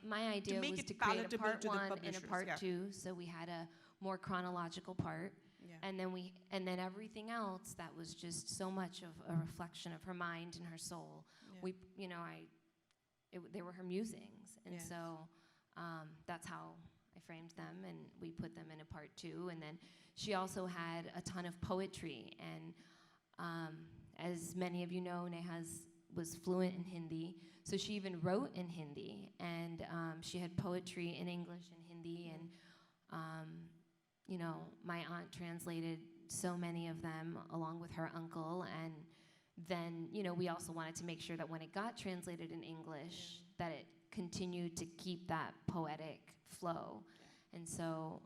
my idea, was to create a part to one and a part two, so we had a more chronological part. Yeah. And then everything else that was just so much of a reflection of her mind and her soul. Yeah. They were her musings, and Yes. so that's how I framed them, and we put them in a part two. And then she also had a ton of poetry, and as many of you know, Neha was fluent in Hindi, so she even wrote in Hindi, and she had poetry in English and Hindi, and my aunt translated so many of them along with her uncle, and then, we also wanted to make sure that when it got translated in English, that it continued to keep that poetic flow. Yeah. And so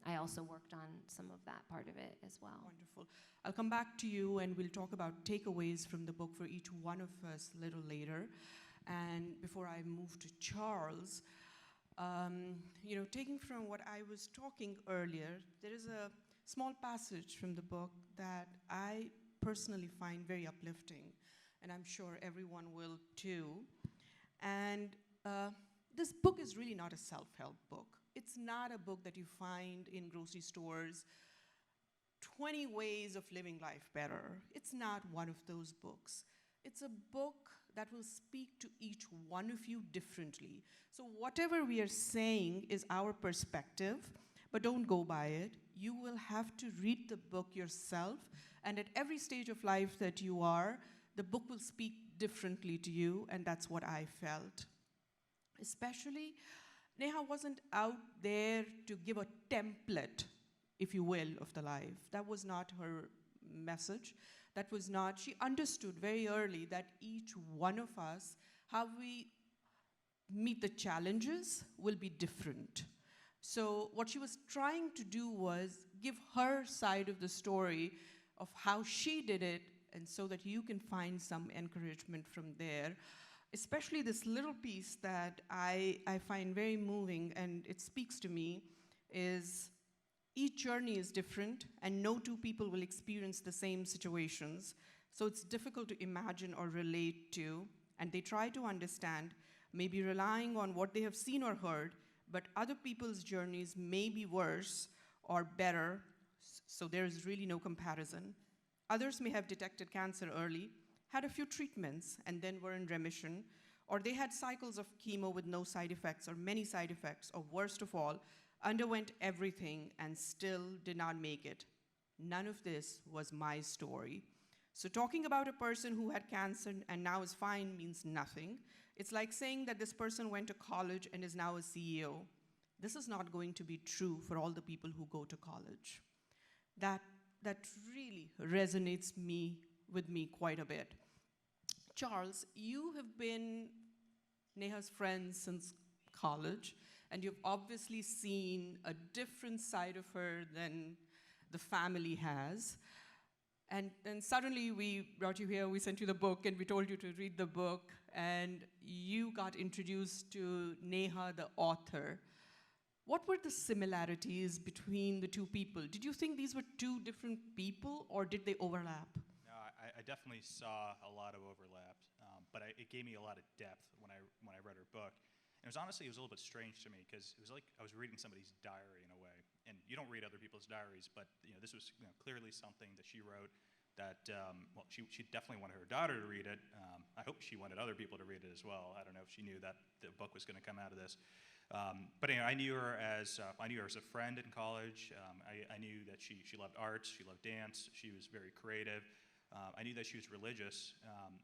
I also worked on some of that part of it as well. Wonderful. I'll come back to you and we'll talk about takeaways from the book for each one of us a little later. And before I move to Charles, taking from what I was talking earlier, there is a small passage from the book that I personally find very uplifting, and I'm sure everyone will too. And this book is really not a self-help book. It's not a book that you find in grocery stores, 20 ways of living life better. It's not one of those books. It's a book that will speak to each one of you differently. So whatever we are saying is our perspective, but don't go by it. You will have to read the book yourself, and at every stage of life that you are, the book will speak differently to you, and that's what I felt. Especially, Neha wasn't out there to give a template, if you will, of the life. That was not her message. That was not, she understood very early that each one of us, how we meet the challenges will be different. So what she was trying to do was give her side of the story of how she did it, and so that you can find some encouragement from there. Especially this little piece that I find very moving, and it speaks to me, is each journey is different, and no two people will experience the same situations. So it's difficult to imagine or relate to, and they try to understand, maybe relying on what they have seen or heard, but other people's journeys may be worse or better, so there is really no comparison. Others may have detected cancer early, had a few treatments, and then were in remission, or they had cycles of chemo with no side effects or many side effects, or worst of all, underwent everything and still did not make it. None of this was my story. So talking about a person who had cancer and now is fine means nothing. It's like saying that this person went to college and is now a CEO. This is not going to be true for all the people who go to college. That really resonates with me quite a bit. Charles, you have been Neha's friend since college, and you've obviously seen a different side of her than the family has. And then suddenly we brought you here, we sent you the book, and we told you to read the book, and you got introduced to Neha, the author. What were the similarities between the two people? Did you think these were two different people, or did they overlap? No, I definitely saw a lot of overlap, but it gave me a lot of depth when I read her book. And it was honestly, it was a little bit strange to me because it was like I was reading somebody's diary in a way. And you don't read other people's diaries, but this was clearly something that she wrote that, well, she definitely wanted her daughter to read it. I hope she wanted other people to read it as well. I don't know if she knew that the book was going to come out of this. But anyway, I knew her as a friend in college. I knew that she loved arts, she loved dance, she was very creative. I knew that she was religious,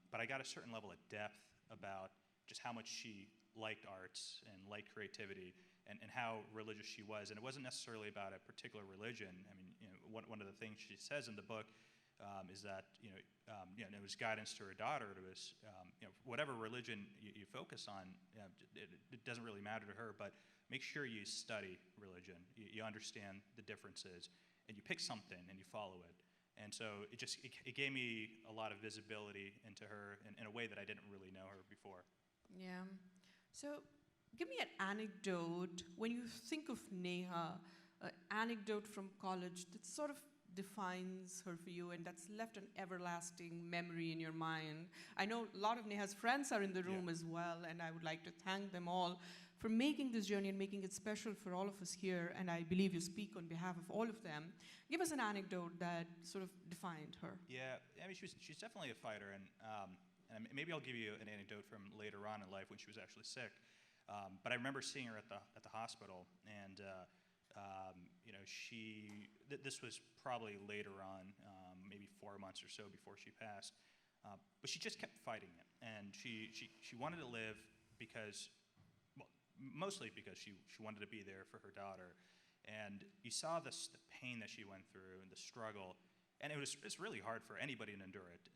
but I got a certain level of depth about just how much she liked arts and liked creativity and how religious she was. And it wasn't necessarily about a particular religion. I mean, one of the things she says in the book is that it was guidance to her daughter. It was whatever religion you focus on, it doesn't really matter to her. But make sure you study religion. You understand the differences, and you pick something and you follow it. And so it gave me a lot of visibility into her in a way that I didn't really know her before. Yeah. So give me an anecdote. When you think of Neha, an anecdote from college that sort of defines her for you and that's left an everlasting memory in your mind. I know a lot of Neha's friends are in the room as well, and I would like to thank them all for making this journey and making it special for all of us here, and I believe you speak on behalf of all of them. Give us an anecdote that sort of defined her. Yeah, I mean, she's definitely a fighter, and maybe I'll give you an anecdote from later on in life when she was actually sick. But I remember seeing her at the hospital, and this was probably later on, maybe 4 months or so before she passed. But she just kept fighting it, and she wanted to live because, well, mostly because she wanted to be there for her daughter. And you saw the pain that she went through and the struggle, and it's really hard for anybody to endure it.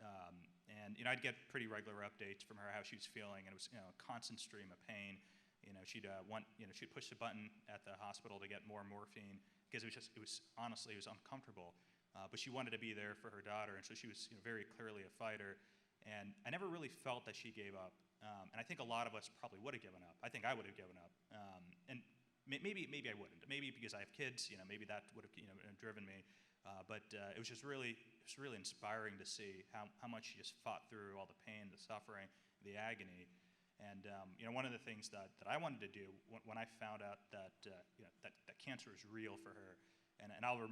And I'd get pretty regular updates from her how she was feeling, and it was a constant stream of pain. She'd push the button at the hospital to get more morphine because it was honestly uncomfortable. But she wanted to be there for her daughter, and so she was very clearly a fighter. And I never really felt that she gave up. And I think a lot of us probably would have given up. I think I would have given up. And maybe I wouldn't. Maybe because I have kids, maybe that would have driven me. But it was really inspiring to see how much she just fought through all the pain, the suffering, the agony. And one of the things that I wanted to do when I found out that cancer was real for her, and I always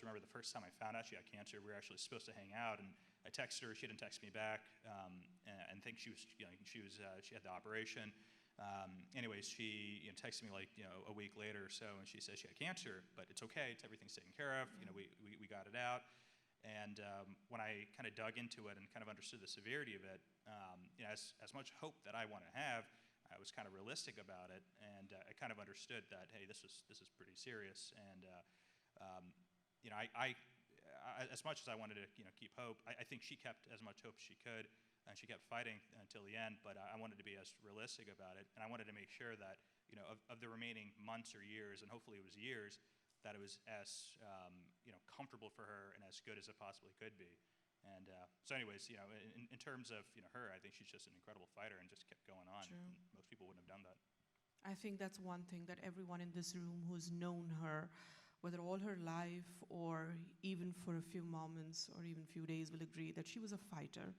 remember the first time I found out she had cancer. We were actually supposed to hang out, and I texted her. She didn't text me back, and think she had the operation. Anyways, she texted me like a week later or so, and she says she had cancer, but it's okay. Everything's taken care of. We got it out. And when I kind of dug into it and kind of understood the severity of it, as much hope that I want to have, I was kind of realistic about it, and I kind of understood that, hey, this is pretty serious. And I as much as I wanted to keep hope, I think she kept as much hope as she could, and she kept fighting until the end. But I wanted to be as realistic about it, and I wanted to make sure that of the remaining months or years, and hopefully it was years, that it was as comfortable for her and as good as it possibly could be. And so anyways, in terms of her, I think she's just an incredible fighter and just kept going on. True. Most people wouldn't have done that. I think that's one thing that everyone in this room who's known her, whether all her life or even for a few moments or even few days, will agree that she was a fighter.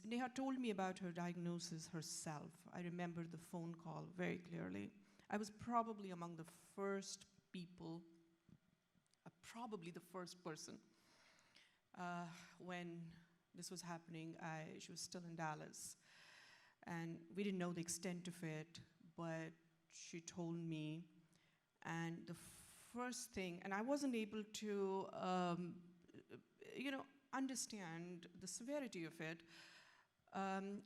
Neha told me about her diagnosis herself. I remember the phone call very clearly. I was probably among the first people, probably the first person. When this was happening, she was still in Dallas. And we didn't know the extent of it, but she told me. And the first thing, and I wasn't able to, understand the severity of it.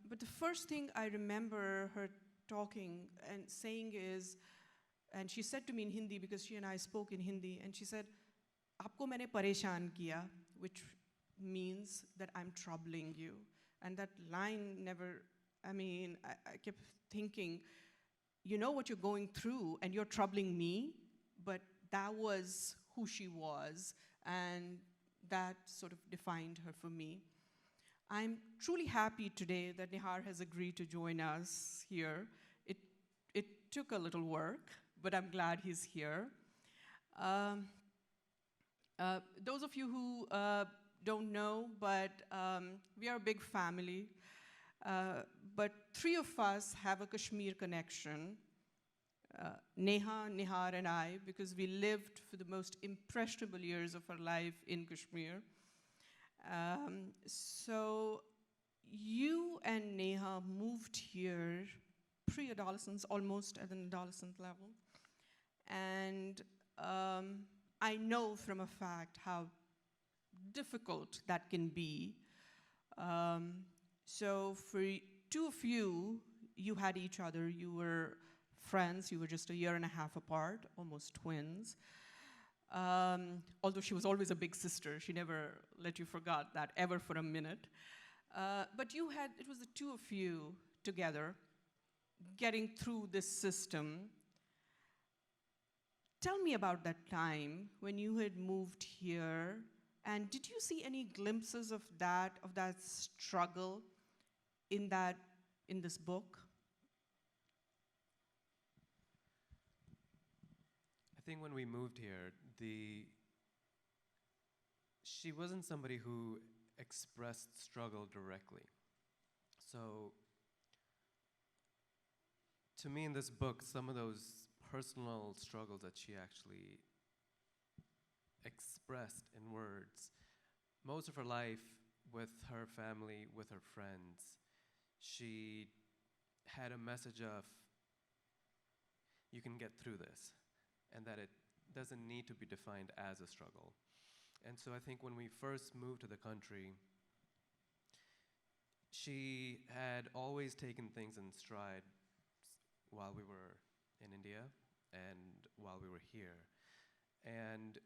But the first thing I remember her talking and saying is, and she said to me in Hindi, because she and I spoke in Hindi, and she said, "Aapko maine pareshan kiya," which means that I'm troubling you. And that line never, I kept thinking, you know what you're going through, and you're troubling me, but that was who she was, and that sort of defined her for me. I'm truly happy today that Nihar has agreed to join us here. It took a little work, but I'm glad he's here. Those of you who don't know, but we are a big family. But three of us have a Kashmir connection. Neha, Nihar, and I, because we lived for the most impressionable years of our life in Kashmir. So you and Neha moved here pre-adolescence, almost at an adolescent level. And I know from a fact how difficult that can be. So for two of you, you had each other. You were friends. You were just a year and a half apart, almost twins. Although she was always a big sister. She never let you forget that ever for a minute. But it was the two of you together getting through this system. Tell me about that time when you had moved here, and did you see any glimpses of that struggle in this book? I think when we moved here, she wasn't somebody who expressed struggle directly. So to me in this book, some of those personal struggles that she actually expressed in words, most of her life with her family, with her friends, she had a message of, you can get through this, and that it doesn't need to be defined as a struggle. And so I think when we first moved to the country, she had always taken things in stride while we were in India and while we were here. And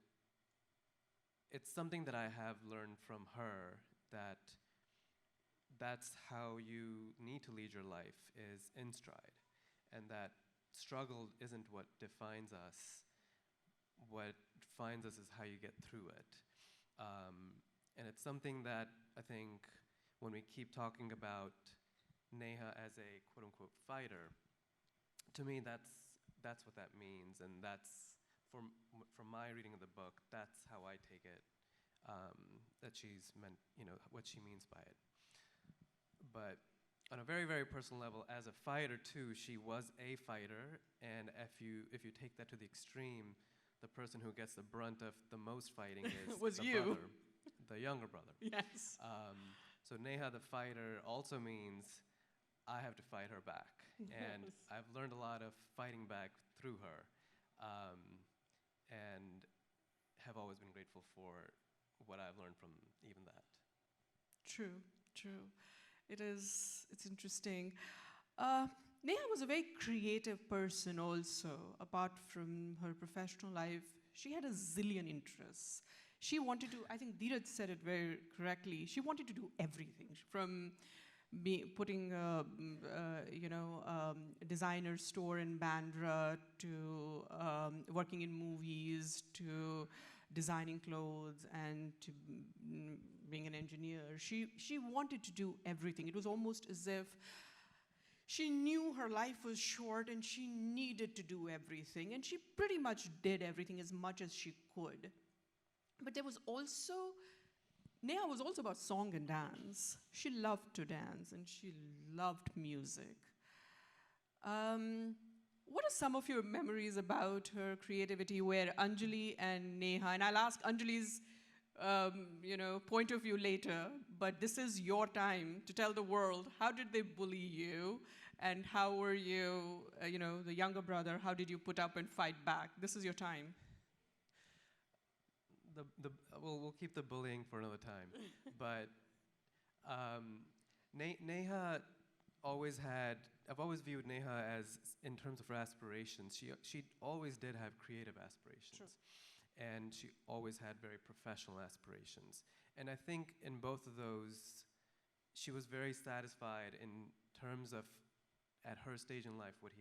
it's something that I have learned from her, that that's how you need to lead your life, is in stride. And that struggle isn't what defines us. What defines us is how you get through it. And it's something that I think when we keep talking about Neha as a quote-unquote fighter, to me that's what that means, and that's, from my reading of the book, that's how I take it, that she's meant, what she means by it. But on a very, very personal level, as a fighter too, she was a fighter, and if you take that to the extreme, the person who gets the brunt of the most fighting is was the you. brother, the younger brother. Yes. So Neha the fighter also means I have to fight her back. And Yes. I've learned a lot of fighting back through her, and have always been grateful for what I've learned from even that. True. It's interesting. Neha was a very creative person also. Apart from her professional life, she had a zillion interests. She wanted to, I think Dheeraj said it very correctly, she wanted to do everything, from putting a designer store in Bandra, to working in movies, to designing clothes, and to being an engineer. She wanted to do everything. It was almost as if she knew her life was short and she needed to do everything. And she pretty much did everything as much as she could. But there was also, Neha was also about song and dance. She loved to dance and she loved music. What are some of your memories about her creativity where Anjali and Neha, and I'll ask Anjali's point of view later, but this is your time to tell the world, how did they bully you? And how were you, the younger brother, how did you put up and fight back? This is your time. We'll keep the bullying for another time. But Neha always had, I've always viewed Neha as, in terms of her aspirations, she always did have creative aspirations. Sure. And she always had very professional aspirations. And I think in both of those, she was very satisfied in terms of, at her stage in life, what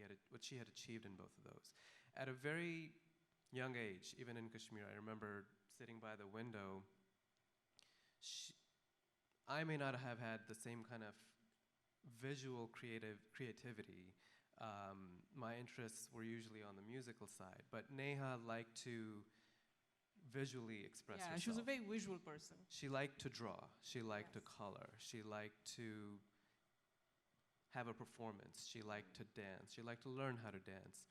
she had achieved in both of those. At a very young age, even in Kashmir, I remember sitting by the window. I may not have had the same kind of visual creativity. My interests were usually on the musical side, but Neha liked to visually express herself. Yeah, she was a very visual person. She liked to draw. She liked to color. She liked to have a performance. She liked to dance. She liked to learn how to dance.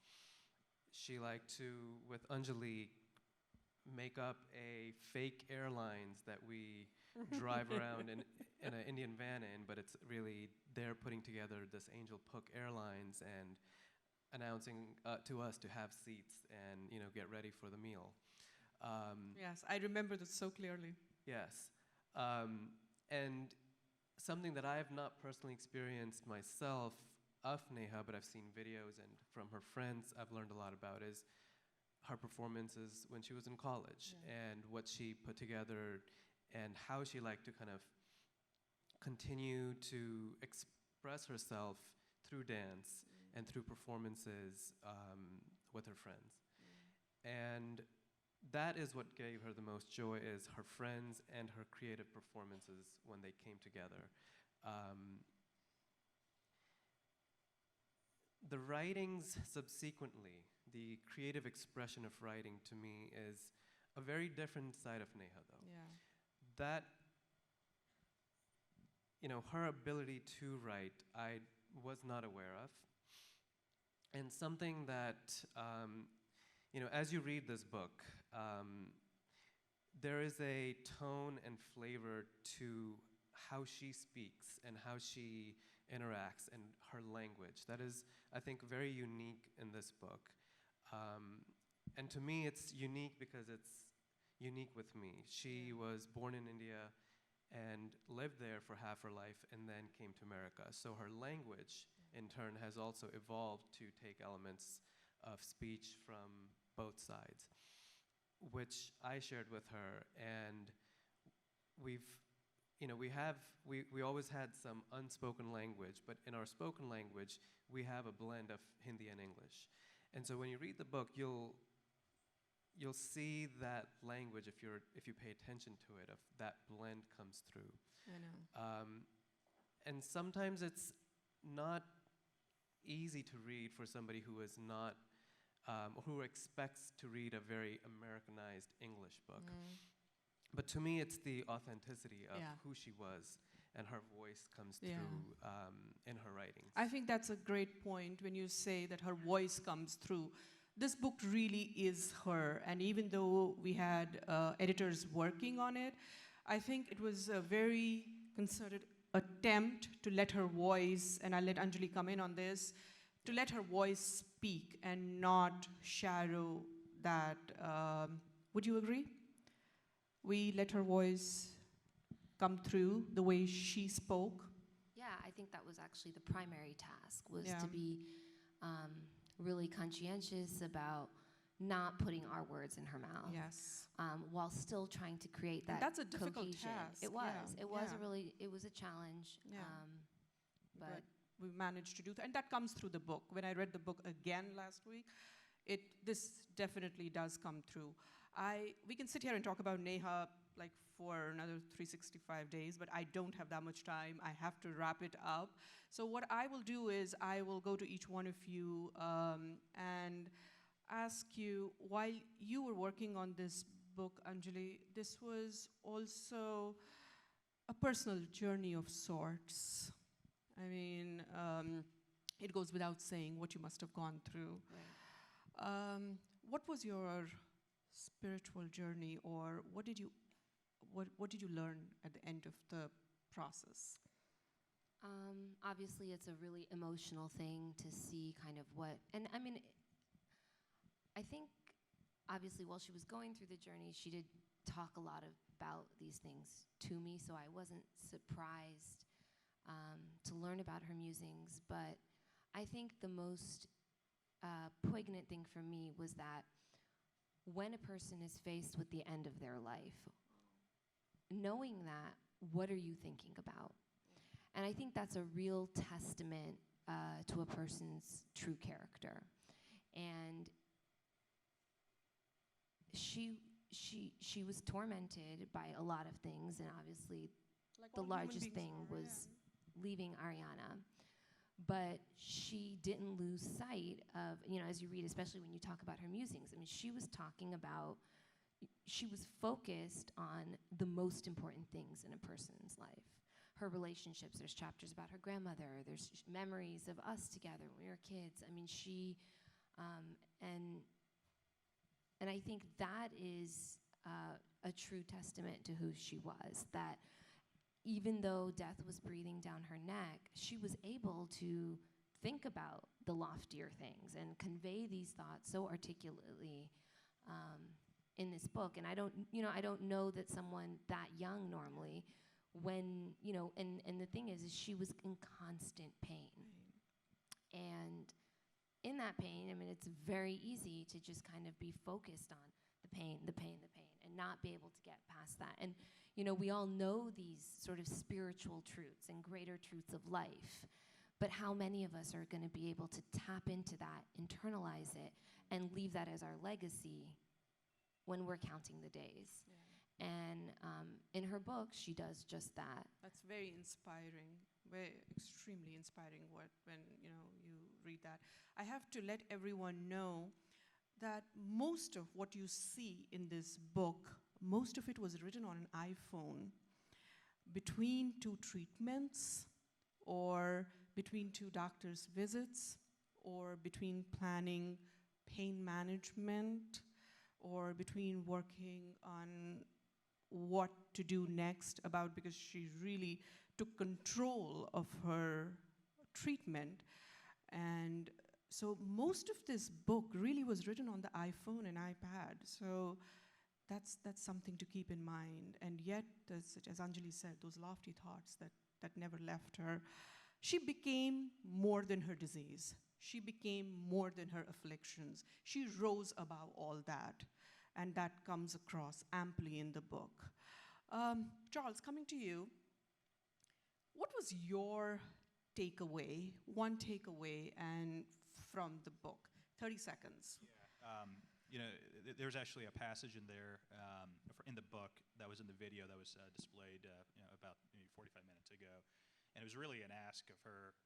She liked to, with Anjali, make up a fake airlines that we drive around in an Indian van in, but it's really they're putting together this Angel Puck Airlines and announcing to us to have seats and get ready for the meal. Yes, I remember this so clearly. Yes, and something that I have not personally experienced myself of Neha, but I've seen videos and from her friends I've learned a lot about is her performances when she was in college and what she put together and how she liked to kind of continue to express herself through dance and through performances with her friends. And that is what gave her the most joy, is her friends and her creative performances when they came together. The writings subsequently, the creative expression of writing to me is a very different side of Neha, though. Yeah. That, her ability to write, I was not aware of. And something that, as you read this book, there is a tone and flavor to how she speaks and how she interacts and her language. That is, I think, very unique in this book. And to me, it's unique because it's unique with me. She was born in India and lived there for half her life and then came to America. So her language, in turn, has also evolved to take elements of speech from both sides, which I shared with her. And we always had some unspoken language, but in our spoken language, we have a blend of Hindi and English. And so when you read the book, you'll see that language if you pay attention to it, of that blend comes through. I know. And sometimes it's not easy to read for somebody who is not, who expects to read a very Americanized English book. But to me, it's the authenticity of who she was, and her voice comes through in her writings. I think that's a great point when you say that her voice comes through. This book really is her, and even though we had editors working on it, I think it was a very concerted attempt to let her voice, and I'll let Anjali come in on this, to let her voice speak and not shadow that. Would you agree? We let her voice come through the way she spoke. Yeah, I think that was actually the primary task, was to be really conscientious about not putting our words in her mouth. Yes. While still trying to create that And that's a difficult cohesion. task. It was. Yeah. It was it was a challenge. Yeah. But we managed to do that, and that comes through the book. When I read the book again last week, this definitely does come through. We can sit here and talk about Neha like for another 365 days, but I don't have that much time. I have to wrap it up. So what I will do is I will go to each one of you and ask you, while you were working on this book, Anjali, this was also a personal journey of sorts. I mean, it goes without saying what you must have gone through. right. What was your spiritual journey, or what did you learn at the end of the process? Obviously, it's a really emotional thing to see kind of what, and I mean, I think obviously while she was going through the journey, she did talk a lot about these things to me, so I wasn't surprised to learn about her musings. But I think the most poignant thing for me was that when a person is faced with the end of their life, knowing that, what are you thinking about? And I think that's a real testament to a person's true character. And she was tormented by a lot of things, and obviously Like the all human largest beings thing are, was leaving Ariana. But she didn't lose sight of, as you read, especially when you talk about her musings, I mean, she was talking about, she was focused on the most important things in a person's life. her relationships. There's chapters about her grandmother. There's memories of us together when we were kids. I mean, and I think that is a true testament to who she was, that even though death was breathing down her neck, she was able to think about the loftier things and convey these thoughts so articulately in this book. And I don't know that someone that young normally, when, and the thing is she was in constant pain. And in that pain, I mean, it's very easy to just kind of be focused on the pain, and not be able to get past that. And, we all know these sort of spiritual truths and greater truths of life, but how many of us are going to be able to tap into that, internalize it, and leave that as our legacy when we're counting the days? Yeah. And in her book, she does just that. That's very inspiring, very extremely inspiring when you read that. I have to let everyone know that most of what you see in this book, most of it was written on an iPhone between two treatments, or between two doctors' visits, or between planning pain management, or between working on what to do next because she really took control of her treatment. And so most of this book really was written on the iPhone and iPad. So that's something to keep in mind. And yet, as Anjali said, those lofty thoughts that never left her. She became more than her disease. She became more than her afflictions. She rose above all that. And that comes across amply in the book. Charles, coming to you, what was your takeaway, one takeaway and from the book? 30 seconds. Yeah, there's actually a passage in there in the book that was in the video that was displayed about maybe 45 minutes ago. And it was really an ask of her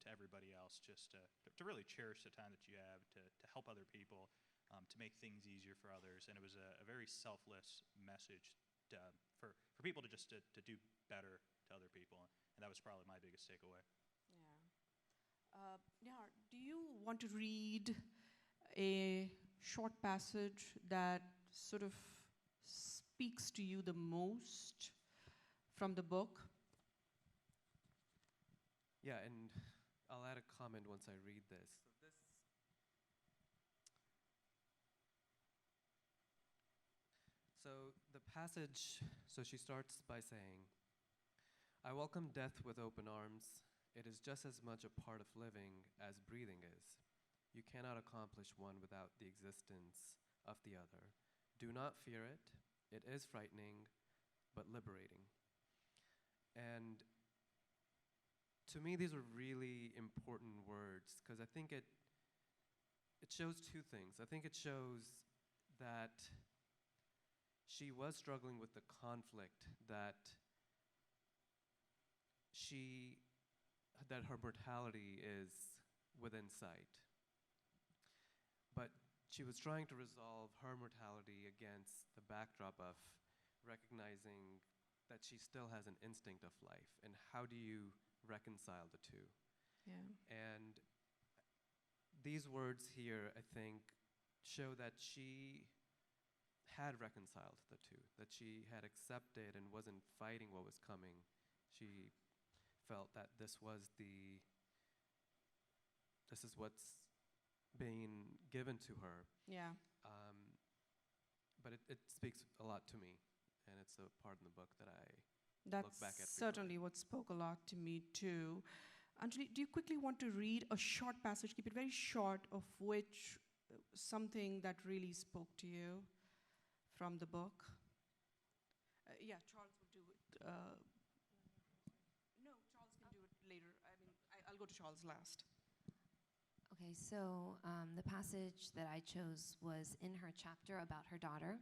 to everybody else just to really cherish the time that you have, to help other people, to make things easier for others. And it was a very selfless message for people to just to do better to other people. And that was probably my biggest takeaway. Yeah. Neha, do you want to read a short passage that sort of speaks to you the most from the book? Yeah, and I'll add a comment once I read this. So the passage, she starts by saying, "I welcome death with open arms. It is just as much a part of living as breathing is. You cannot accomplish one without the existence of the other. Do not fear it. It is frightening, but liberating." And to me, these are really important words, because I think it shows two things. I think it shows that she was struggling with the conflict that her mortality is within sight. But she was trying to resolve her mortality against the backdrop of recognizing that she still has an instinct of life. And how do you reconcile the two? Yeah. And these words here, I think, show that she had reconciled the two, that she had accepted and wasn't fighting what was coming. She felt that this is what's being given to her. Yeah. But it speaks a lot to me, and it's a part in the book that I look back at. That's certainly what spoke a lot to me too. Anjali, do you quickly want to read a short passage, keep it very short, of which something that really spoke to you from the book? Yeah, Charles will do it. No, Charles can do it later. I'll go to Charles last. Okay, so the passage that I chose was in her chapter about her daughter.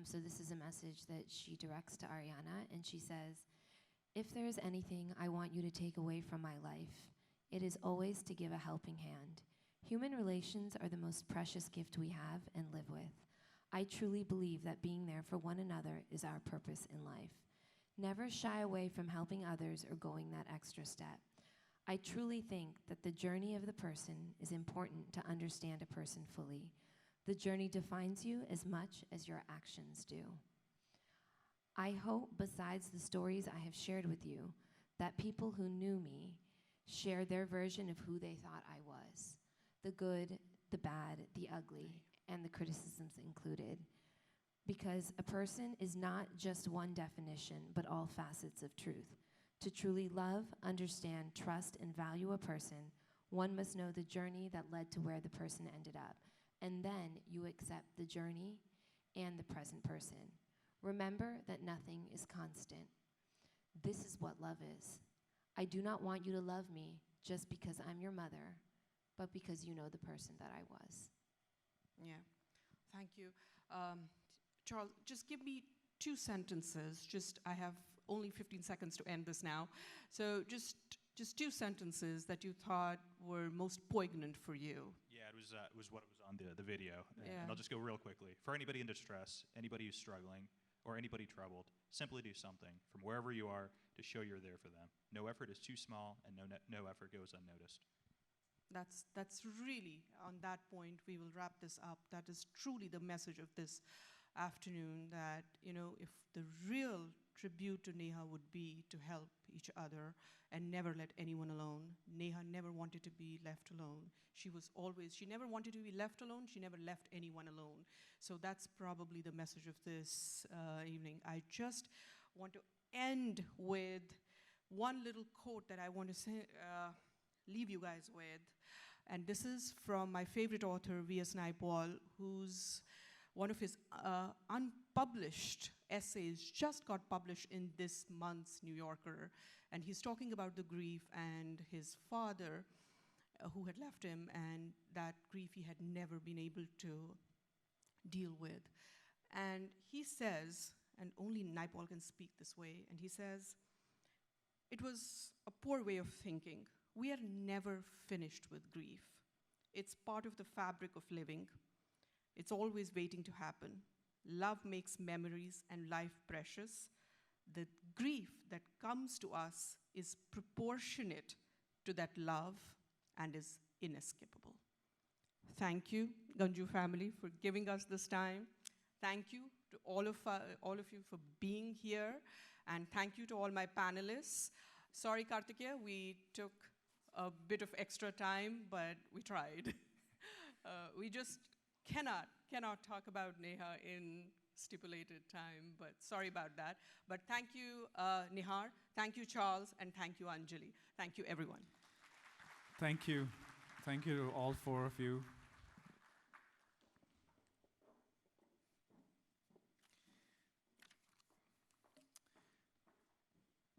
So this is a message that she directs to Ariana, and she says, "If there is anything I want you to take away from my life, it is always to give a helping hand. Human relations are the most precious gift we have and live with. I truly believe that being there for one another is our purpose in life. Never shy away from helping others or going that extra step. I truly think that the journey of the person is important to understand a person fully. The journey defines you as much as your actions do. I hope, besides the stories I have shared with you, that people who knew me share their version of who they thought I was, the good, the bad, the ugly, and the criticisms included. Because a person is not just one definition, but all facets of truth. To truly love, understand, trust, and value a person, one must know the journey that led to where the person ended up. And then you accept the journey and the present person. Remember that nothing is constant. This is what love is. I do not want you to love me just because I'm your mother, but because you know the person that I was. Yeah, thank you. Charles, just give me 2 sentences. I have only 15 seconds to end this now. So just 2 sentences that you thought were most poignant for you. Yeah, it was what was on the video. Yeah. And I'll just go real quickly. For anybody in distress, anybody who's struggling, or anybody troubled, simply do something from wherever you are to show you're there for them. No effort is too small, and no effort goes unnoticed. That's really, on that point, we will wrap this up. That is truly the message of this afternoon, that, if the real tribute to Neha would be to help each other and never let anyone alone. Neha never wanted to be left alone. She never wanted to be left alone. She never left anyone alone. So that's probably the message of this evening. I just want to end with one little quote that I want to say, leave you guys with. And this is from my favorite author, V.S. Naipaul, whose one of his unpublished essays just got published in this month's New Yorker. And he's talking about the grief and his father who had left him, and that grief he had never been able to deal with. And he says, and only Naipaul can speak this way, and he says, "It was a poor way of thinking. We are never finished with grief. It's part of the fabric of living. It's always waiting to happen. Love makes memories and life precious. The grief that comes to us is proportionate to that love and is inescapable." Thank you, Ganju family, for giving us this time. Thank you to all of you for being here. And thank you to all my panelists. Sorry, Kartikeya, we took a bit of extra time, but we tried. We just cannot talk about Neha in stipulated time, but sorry about that. But thank you, Nihar, thank you, Charles, and thank you, Anjali. Thank you, everyone. Thank you. Thank you to all 4 of you.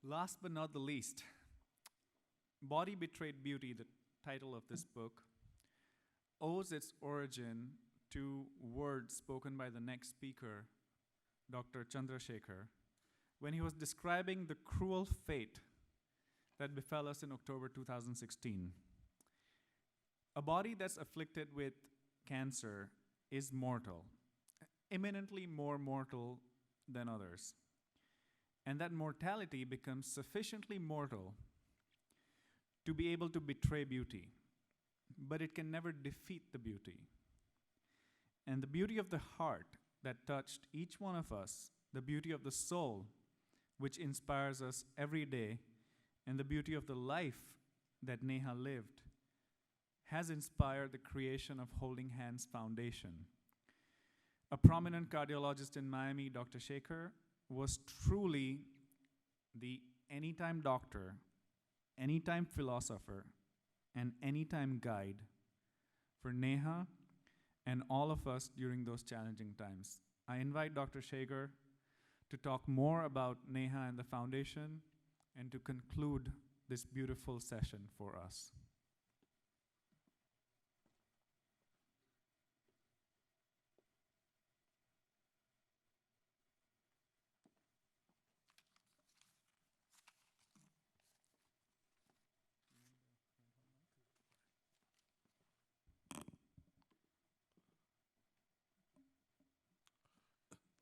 Last but not the least, Body Betrayed Beauty, the title of this book, owes its origin to words spoken by the next speaker, Dr. Chandrasekhar, when he was describing the cruel fate that befell us in October 2016. A body that's afflicted with cancer is mortal, imminently more mortal than others. And that mortality becomes sufficiently mortal to be able to betray beauty, but it can never defeat the beauty. And the beauty of the heart that touched each one of us, the beauty of the soul, which inspires us every day, and the beauty of the life that Neha lived, has inspired the creation of Holding Hands Foundation. A prominent cardiologist in Miami, Dr. Shekhar, was truly the anytime doctor, anytime philosopher, and anytime guide for Neha and all of us during those challenging times. I invite Dr. Shekhar to talk more about Neha and the foundation and to conclude this beautiful session for us.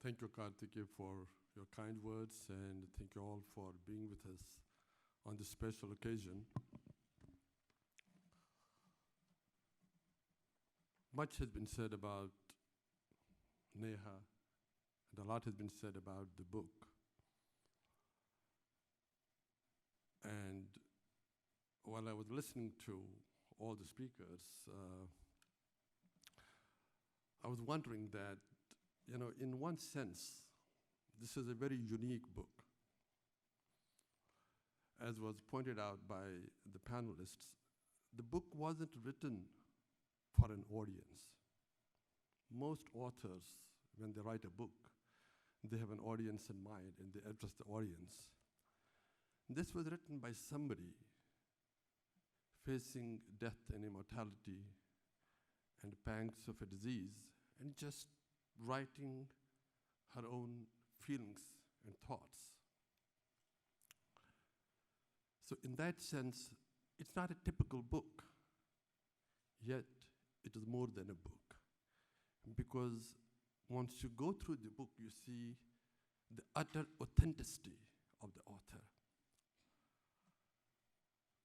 Thank you, Kartike, for your kind words, and thank you all for being with us on this special occasion. Much has been said about Neha, and a lot has been said about the book. And while I was listening to all the speakers, I was wondering that, in one sense, this is a very unique book. As was pointed out by the panelists, the book wasn't written for an audience. Most authors, when they write a book, they have an audience in mind and they address the audience. This was written by somebody facing death and immortality and pangs of a disease, and just writing her own feelings and thoughts. So in that sense, it's not a typical book, yet it is more than a book. Because once you go through the book, you see the utter authenticity of the author.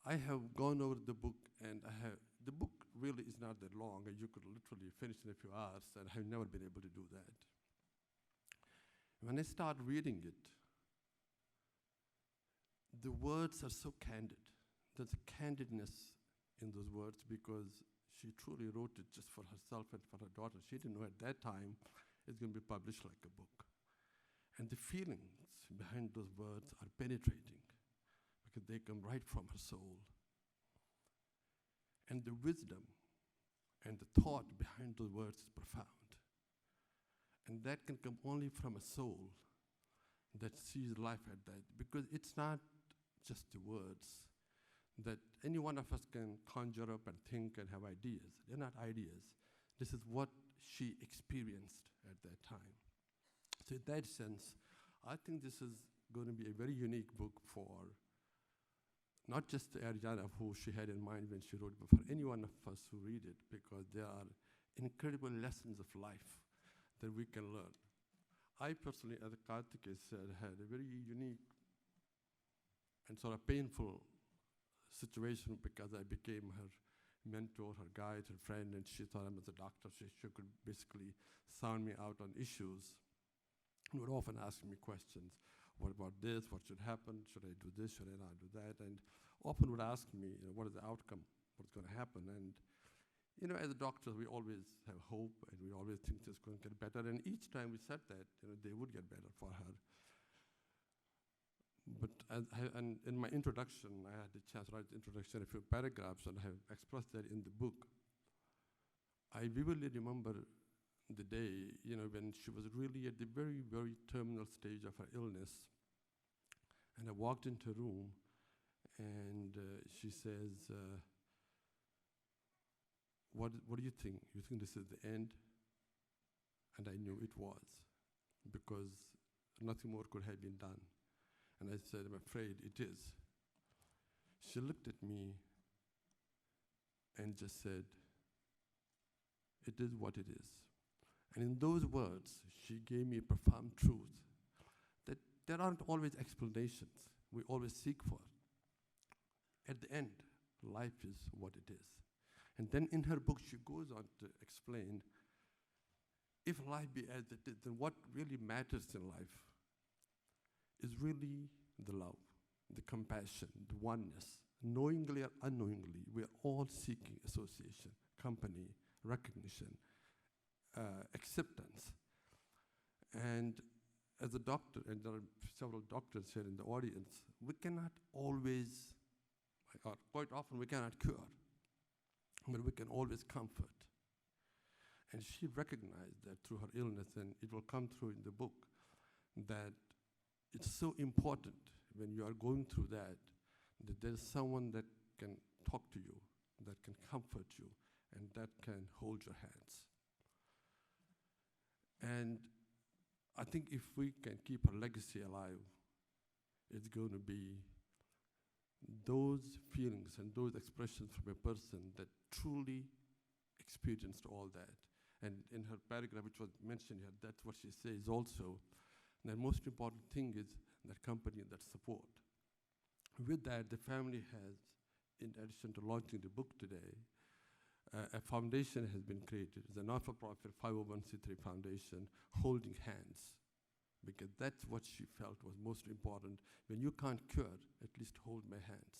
I have gone over the book, and the book really is not that long, and you could literally finish in a few hours, and I've never been able to do that. When I start reading it, the words are so candid. There's a candidness in those words because she truly wrote it just for herself and for her daughter. She didn't know at that time it's going to be published like a book. And the feelings behind those words are penetrating because they come right from her soul. And the wisdom and the thought behind those words is profound. And that can come only from a soul that sees life at that, because it's not just the words that any one of us can conjure up and think and have ideas. They're not ideas. This is what she experienced at that time. So in that sense, I think this is going to be a very unique book for not just Ariana, who she had in mind when she wrote, but for any one of us who read it, because there are incredible lessons of life that we can learn. I personally, as Kartike said, had a very unique and sort of painful situation because I became her mentor, her guide, her friend, and she thought I was a doctor, so she could basically sound me out on issues. And would often ask me questions. What about this? What should happen? Should I do this? Should I not do that? And often would ask me, what is the outcome? What's going to happen? And, as a doctor, we always have hope, and we always think it's going to get better. And each time we said that, they would get better for her. But and in my introduction, I had the chance to write the introduction, a few paragraphs, and I have expressed that in the book. I vividly remember the day, when she was really at the very, very terminal stage of her illness. And I walked into a room, and she says, what do you think? You think this is the end? And I knew it was, because nothing more could have been done. And I said, I'm afraid it is. She looked at me and just said, it is what it is. And in those words, she gave me a profound truth that there aren't always explanations we always seek for. At the end, life is what it is. And then in her book, she goes on to explain, if life be as it is, then what really matters in life is really the love, the compassion, the oneness. Knowingly or unknowingly, we are all seeking association, company, recognition, acceptance. And as a doctor, and there are several doctors here in the audience, we cannot always, or quite often we cannot cure, but we can always comfort. And she recognized that through her illness, and it will come through in the book, that it's so important when you are going through that there's someone that can talk to you, that can comfort you, and that can hold your hands. And I think if we can keep her legacy alive, it's going to be those feelings and those expressions from a person that truly experienced all that, And in her paragraph, which was mentioned here, that's what she says also. And the most important thing is that company and that support. With that, the family has, in addition to launching the book today, a foundation has been created. It's a not-for-profit 501c3 foundation, Holding Hands, because that's what she felt was most important. When you can't cure, at least hold my hands.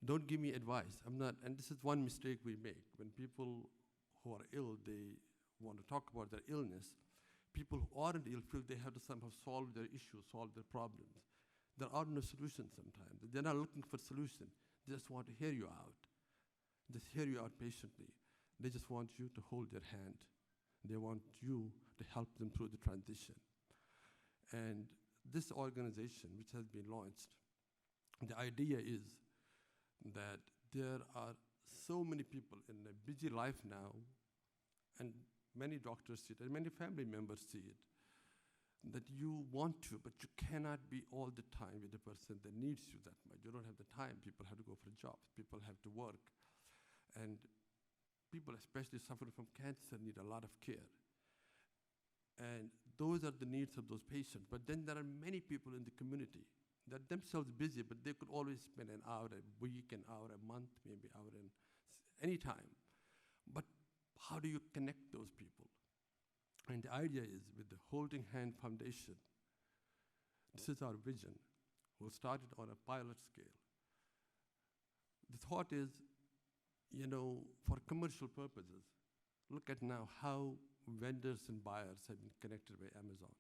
Don't give me advice. I'm not, and this is one mistake we make. When people who are ill, they want to talk about their illness. People who aren't ill feel they have to somehow solve their issues, solve their problems. There are no solutions sometimes. They're not looking for solution. They just want to hear you out. Just hear you out patiently. They just want you to hold their hand. They want you to help them through the transition. And this organization, which has been launched, the idea is that there are so many people in a busy life now, and many doctors see it, and many family members see it, that you want to, but you cannot be all the time with the person that needs you that much. You don't have the time. People have to go for jobs. People have to work. And people, especially suffering from cancer, need a lot of care. And those are the needs of those patients. But then there are many people in the community that are themselves busy, but they could always spend an hour a week, an hour a month, maybe hour in any time. But how do you connect those people? And the idea is, with the Holding Hand Foundation, this is our vision. We'll start it on a pilot scale. The thought is, for commercial purposes, look at now how vendors and buyers have been connected by Amazon.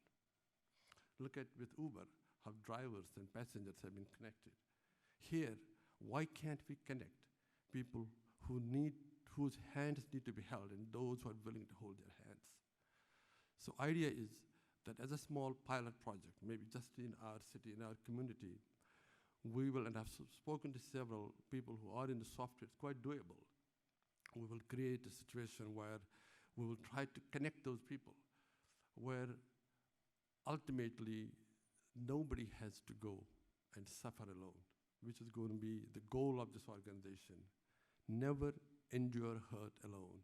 Look at with Uber, how drivers and passengers have been connected. Here, why can't we connect people whose hands need to be held and those who are willing to hold their hands? So idea is that as a small pilot project, maybe just in our city, in our community, we will, and I've spoken to several people who are in the software, it's quite doable. We will create a situation where we will try to connect those people, where ultimately nobody has to go and suffer alone, which is going to be the goal of this organization. Never endure hurt alone,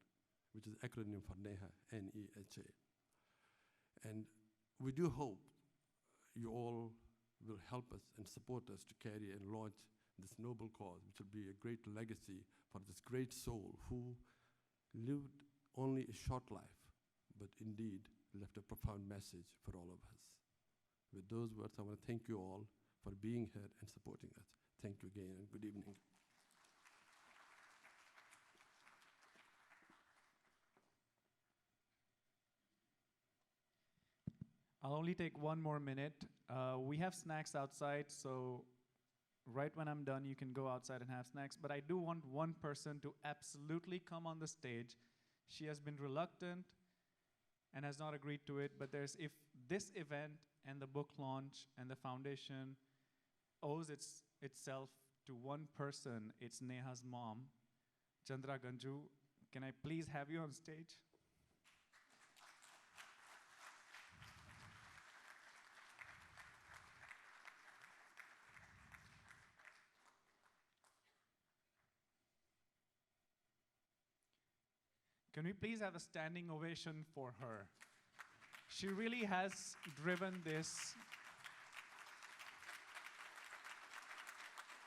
which is acronym for NEHA, N-E-H-A. And we do hope you all will help us and support us to carry and launch this noble cause, which will be a great legacy for this great soul who lived only a short life, but indeed left a profound message for all of us. With those words, I want to thank you all for being here and supporting us. Thank you again, and good evening. I'll only take one more minute. We have snacks outside, so right when I'm done, you can go outside and have snacks. But I do want one person to absolutely come on the stage. She has been reluctant and has not agreed to it, but if this event and the book launch and the foundation owes itself to one person, it's Neha's mom, Chandra Ganju. Can I please have you on stage? Can we please have a standing ovation for her? She really has driven this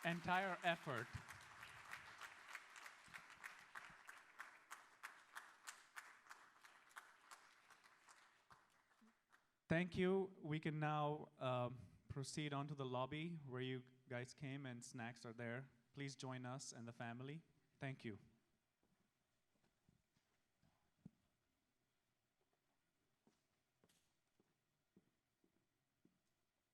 entire effort. Thank you. We can now proceed on to the lobby where you guys came, and snacks are there. Please join us and the family. Thank you.